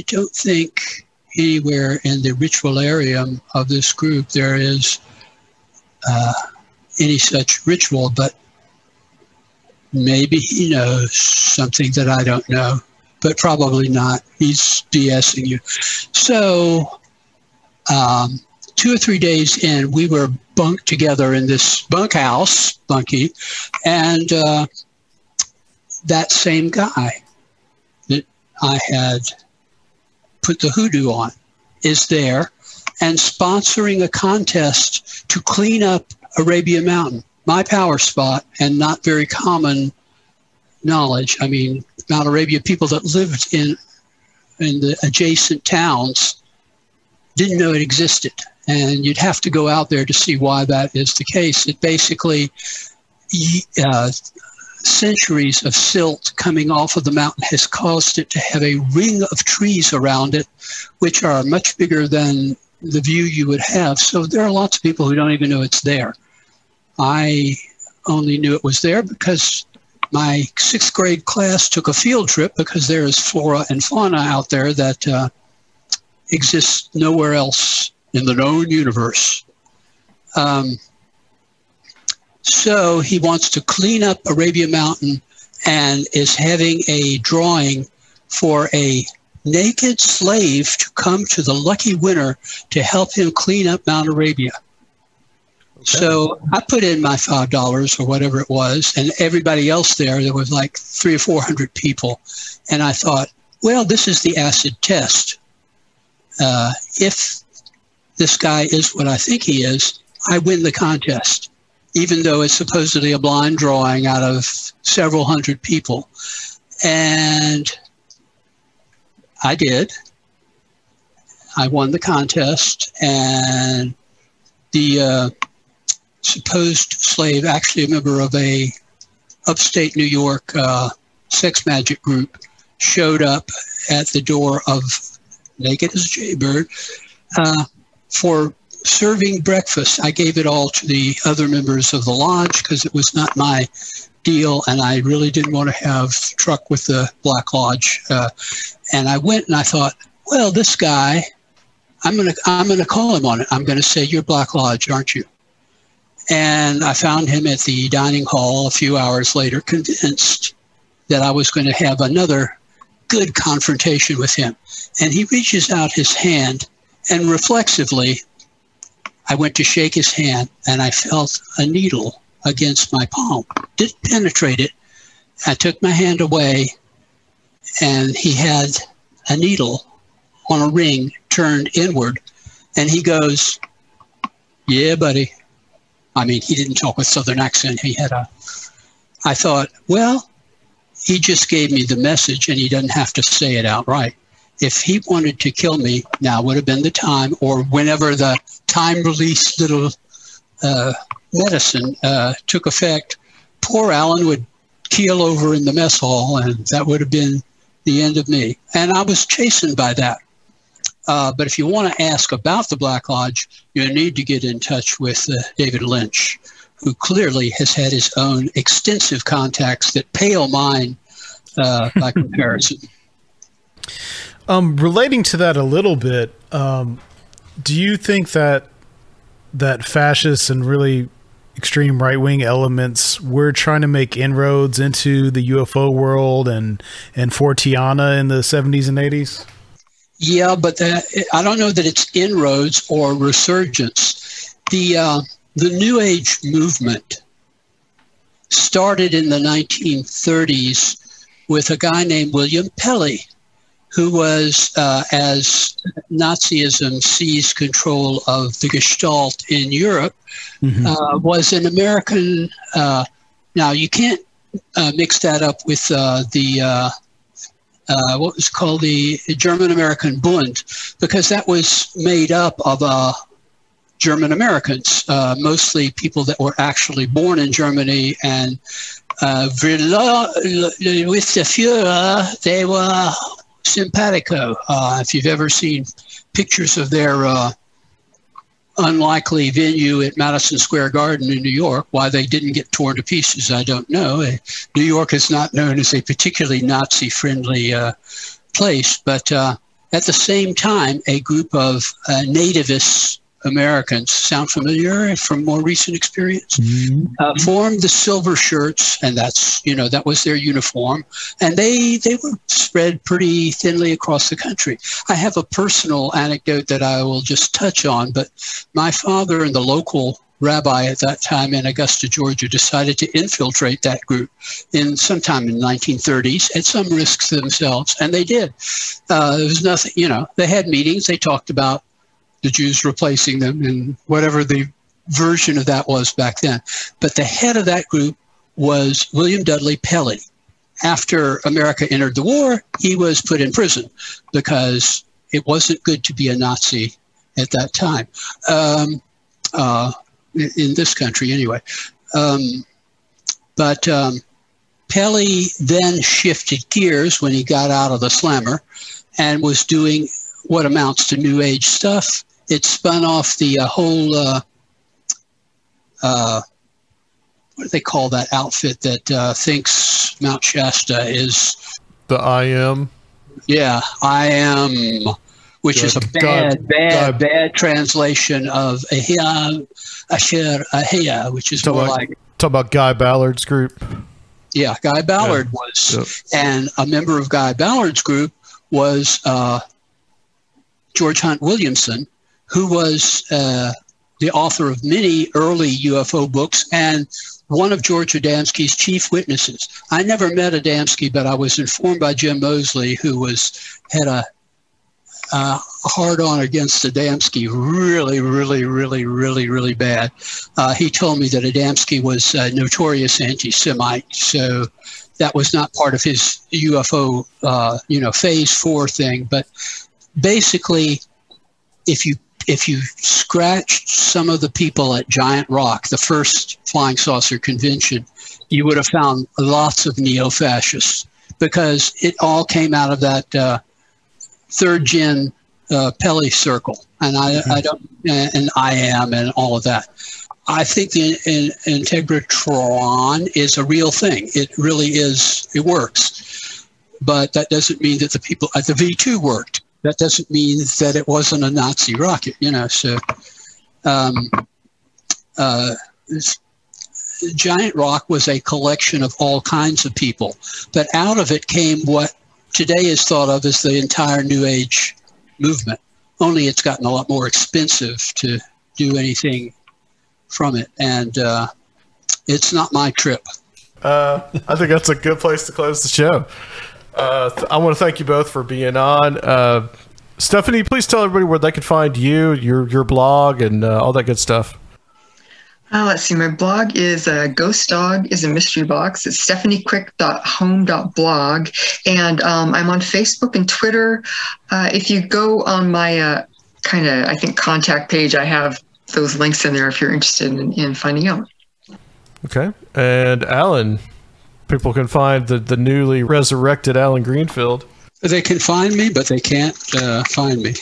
don't think anywhere in the ritualarium of this group there is any such ritual, but maybe he knows something that I don't know, but probably not. He's BSing you. So 2 or 3 days in, we were bunked together in this bunkhouse, bunkie, and that same guy that I had put the hoodoo on is there and sponsoring a contest to clean up Arabia Mountain, my power spot, and not very common knowledge. I mean, Mount Arabia, people that lived in the adjacent towns didn't know it existed. And you'd have to go out there to see why that is the case. It basically, centuries of silt coming off of the mountain has caused it to have a ring of trees around it, which are much bigger than the view you would have. So there are lots of people who don't even know it's there. I only knew it was there because my 6th grade class took a field trip, because there is flora and fauna out there that exists nowhere else in the known universe. So he wants to clean up Arabia Mountain and is having a drawing for a naked slave to come to the lucky winner to help him clean up Mount Arabia. Okay. So I put in my $5 or whatever it was, and everybody else there was like 300 or 400 people. And I thought, well, this is the acid test. If this guy is what I think he is, I win the contest, even though it's supposedly a blind drawing out of several hundred people. And I did. I won the contest, and the supposed slave, actually a member of a upstate New York Sex Magick group, showed up at the door of Naked as a Jaybird for serving breakfast. I gave it all to the other members of the lodge because it was not my deal, and I really didn't want to have truck with the Black Lodge. And I went and I thought, well, this guy, I'm gonna call him on it. I'm gonna say, you're Black Lodge, aren't you? And I found him at the dining hall a few hours later, convinced that I was going to have another good confrontation with him. And he reaches out his hand, and reflexively, I went to shake his hand, and I felt a needle against my palm. Didn't penetrate it. I took my hand away, and he had a needle on a ring turned inward. And he goes, yeah, buddy. I mean, he didn't talk with Southern accent. He had I thought, well, he just gave me the message, and he doesn't have to say it outright. If he wanted to kill me, now would have been the time, or whenever the time-released little medicine took effect, poor Alan would keel over in the mess hall, and that would have been the end of me. And I was chastened by that. But if you want to ask about the Black Lodge, you need to get in touch with David Lynch, who clearly has had his own extensive contacts that pale mine by comparison. Relating to that a little bit, do you think that fascists and really extreme right-wing elements were trying to make inroads into the UFO world and Fortiana in the 70s and 80s? Yeah, but I don't know that it's inroads or resurgence. The New Age movement started in the 1930s with a guy named William Pelly, who was, as Nazism seized control of the Gestalt in Europe, was an American. Now, you can't mix that up with what was called the German-American Bund, because that was made up of German Americans, mostly people that were actually born in Germany, and with the Führer, they were simpatico. If you've ever seen pictures of their unlikely venue at Madison Square Garden in New York, why they didn't get torn to pieces, I don't know. New York is not known as a particularly Nazi-friendly place, but at the same time, a group of nativist Americans, sound familiar from more recent experience, formed the Silver Shirts, and that's, that was their uniform, and they were spread pretty thinly across the country. I have a personal anecdote that I will just touch on, but my father and the local rabbi at that time in Augusta, Georgia, decided to infiltrate that group sometime in the 1930s at some risk to themselves, and they did. There was nothing, they had meetings, they talked about the Jews replacing them and whatever the version of that was back then. But the head of that group was William Dudley Pelley. After America entered the war, he was put in prison because it wasn't good to be a Nazi at that time, in this country anyway. But Pelley then shifted gears when he got out of the slammer and was doing what amounts to New Age stuff. It spun off the whole, what do they call that outfit that thinks Mount Shasta is? The I Am? Yeah, I Am, which is a bad translation of Ahia, Asher Ahia, which is more like... Talk about Guy Ballard's group. Yeah, Guy Ballard was, and a member of Guy Ballard's group was George Hunt Williamson, who was the author of many early UFO books and one of George Adamski's chief witnesses. I never met Adamski, but I was informed by Jim Mosley, who had a hard-on against Adamski, really bad. He told me that Adamski was a notorious anti-Semite, so that was not part of his UFO, phase 4 thing. But basically, if you scratched some of the people at Giant Rock, the first flying saucer convention, you would have found lots of neo-fascists, because it all came out of that third gen Pelley circle, and I don't, and I Am, and all of that. I think the Integratron is a real thing. It really is. It works, but that doesn't mean that the people at the V2 worked. That doesn't mean that it wasn't a Nazi rocket, So, Giant Rock was a collection of all kinds of people, but out of it came what today is thought of as the entire New Age movement. Only it's gotten a lot more expensive to do anything from it, and it's not my trip. I think that's a good place to close the show. I want to thank you both for being on. Stephanie, please tell everybody where they can find you, your blog, and all that good stuff. Let's see. My blog is Ghost Dog is a Mystery Box. It's stephaniequick.home.blog. And I'm on Facebook and Twitter. If you go on my I think, contact page, I have those links in there if you're interested in finding out. Okay. And Alan, people can find the newly resurrected Alan Greenfield. They can find me, but they can't find me.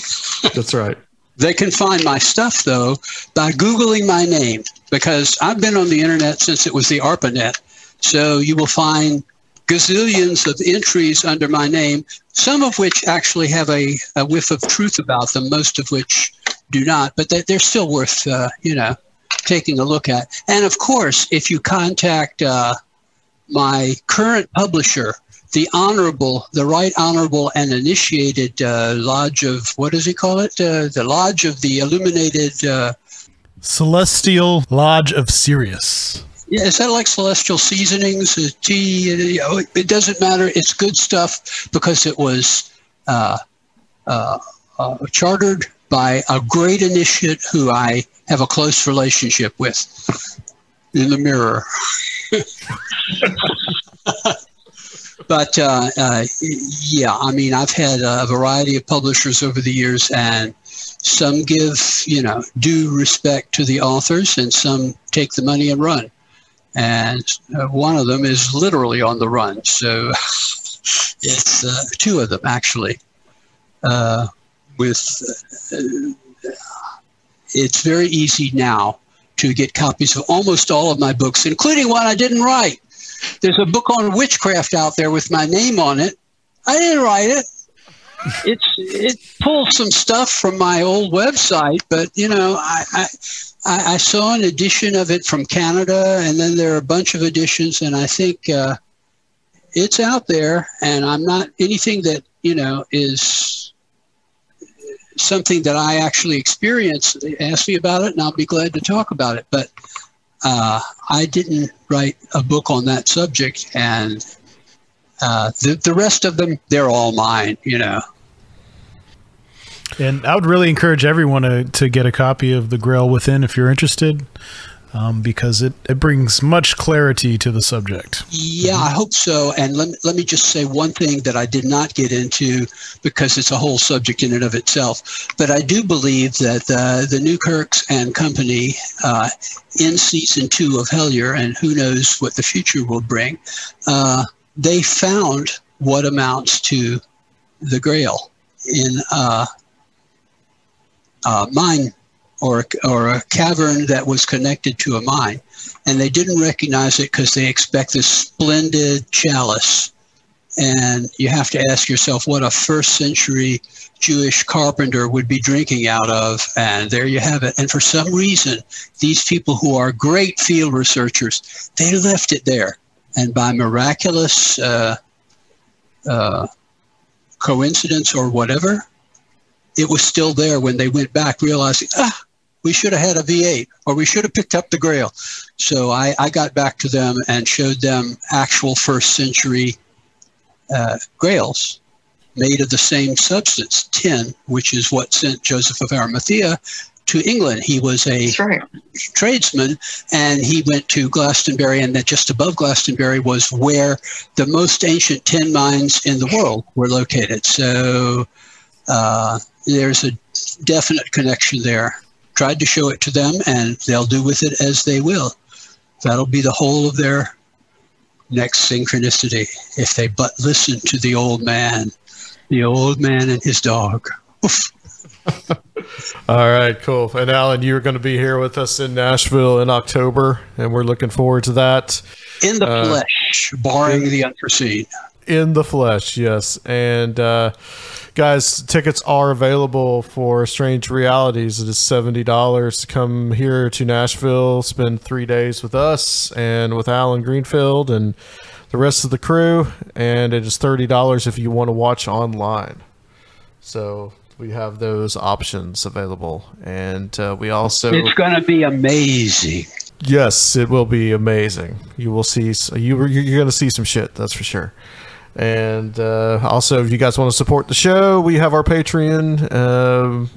That's right. They can find my stuff, though, by Googling my name, because I've been on the internet since it was the ARPANET. So you will find gazillions of entries under my name, some of which actually have a whiff of truth about them, most of which do not, but they're still worth, taking a look at. And of course, if you contact my current publisher, the Right Honorable and Initiated Lodge of, what does he call it? The Lodge of the Illuminated... Celestial Lodge of Sirius. Yeah, is that like Celestial Seasonings? Tea? It doesn't matter. It's good stuff because it was chartered by a great initiate who I have a close relationship with in the mirror. But yeah, I mean, I've had a variety of publishers over the years, and some give, due respect to the authors, and some take the money and run. And one of them is literally on the run. So it's two of them, actually. It's very easy now to get copies of almost all of my books, including one I didn't write. There's a book on witchcraft out there with my name on it. I didn't write it. It pulls some stuff from my old website, but I saw an edition of it from Canada, and then there are a bunch of editions, and I think it's out there. And I'm not anything that is something that I actually experienced. Ask me about it, and I'll be glad to talk about it. But I didn't write a book on that subject, and the rest of them, they're all mine, And I would really encourage everyone to get a copy of The Grail Within if you're interested, because it brings much clarity to the subject. Yeah, I hope so. And let me just say one thing that I did not get into, because it's a whole subject in and of itself. But I do believe that the Newkirks and company in season 2 of Hellier, and who knows what the future will bring, they found what amounts to the Grail in mine or a cavern that was connected to a mine. And they didn't recognize it because they expect this splendid chalice. And you have to ask yourself what a first century Jewish carpenter would be drinking out of. And there you have it. And for some reason, these people who are great field researchers, they left it there. And by miraculous coincidence or whatever, it was still there when they went back, realizing, we should have had a V8, or we should have picked up the Grail. So I got back to them and showed them actual first century Grails made of the same substance, tin, which is what sent Joseph of Arimathea to England. He was a tradesman, and he went to Glastonbury, and that just above Glastonbury was where the most ancient tin mines in the world were located. So there's a definite connection there. Tried to show it to them, and they'll do with it as they will. That'll be the whole of their next synchronicity, if they but listen to the old man and his dog. Oof. All right, cool. And Alan, you're going to be here with us in Nashville in October, and we're looking forward to that. In the flesh, barring the unforeseen. In the flesh, yes. And guys, tickets are available for Strange Realities. It is $70 to come here to Nashville, spend 3 days with us and with Alan Greenfield and the rest of the crew. And it is $30 if you want to watch online. So we have those options available. And we also... It's going to be amazing. Yes, it will be amazing. You will see... You're going to see some shit, that's for sure. And also, if you guys want to support the show, we have our Patreon,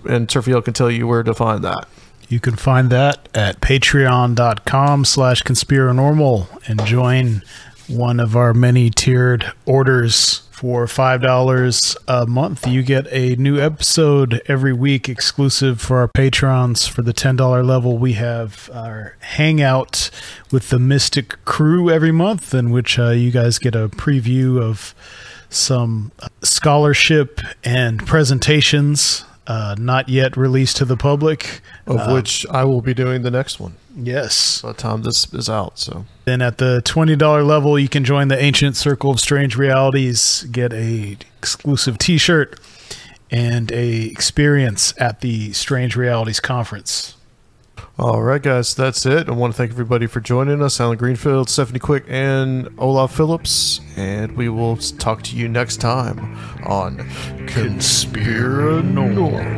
and Turfield can tell you where to find that. You can find that at patreon.com/Conspirinormal and join one of our many tiered orders. For $5 a month, you get a new episode every week exclusive for our patrons. For the $10 level, we have our hangout with the Mystic crew every month, in which you guys get a preview of some scholarship and presentations not yet released to the public. Of which I will be doing the next one. Yes. By the time this is out. So then at the $20 level, you can join the Ancient Circle of Strange Realities, get a exclusive t-shirt, and a experience at the Strange Realities Conference. All right, guys, that's it. I want to thank everybody for joining us. Alan Greenfield, Stephanie Quick, and Olav Phillips. And we will talk to you next time on Conspirinormal.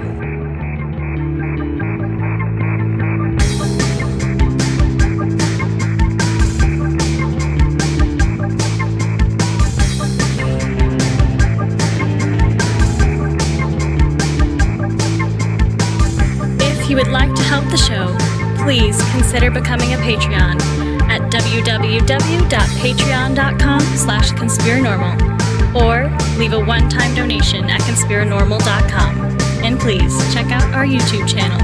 you would like to help the show, please consider becoming a Patreon at www.patreon.com/Conspirinormal, or leave a one-time donation at Conspirinormal.com. And please check out our YouTube channel,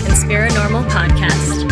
Conspirinormal Podcast.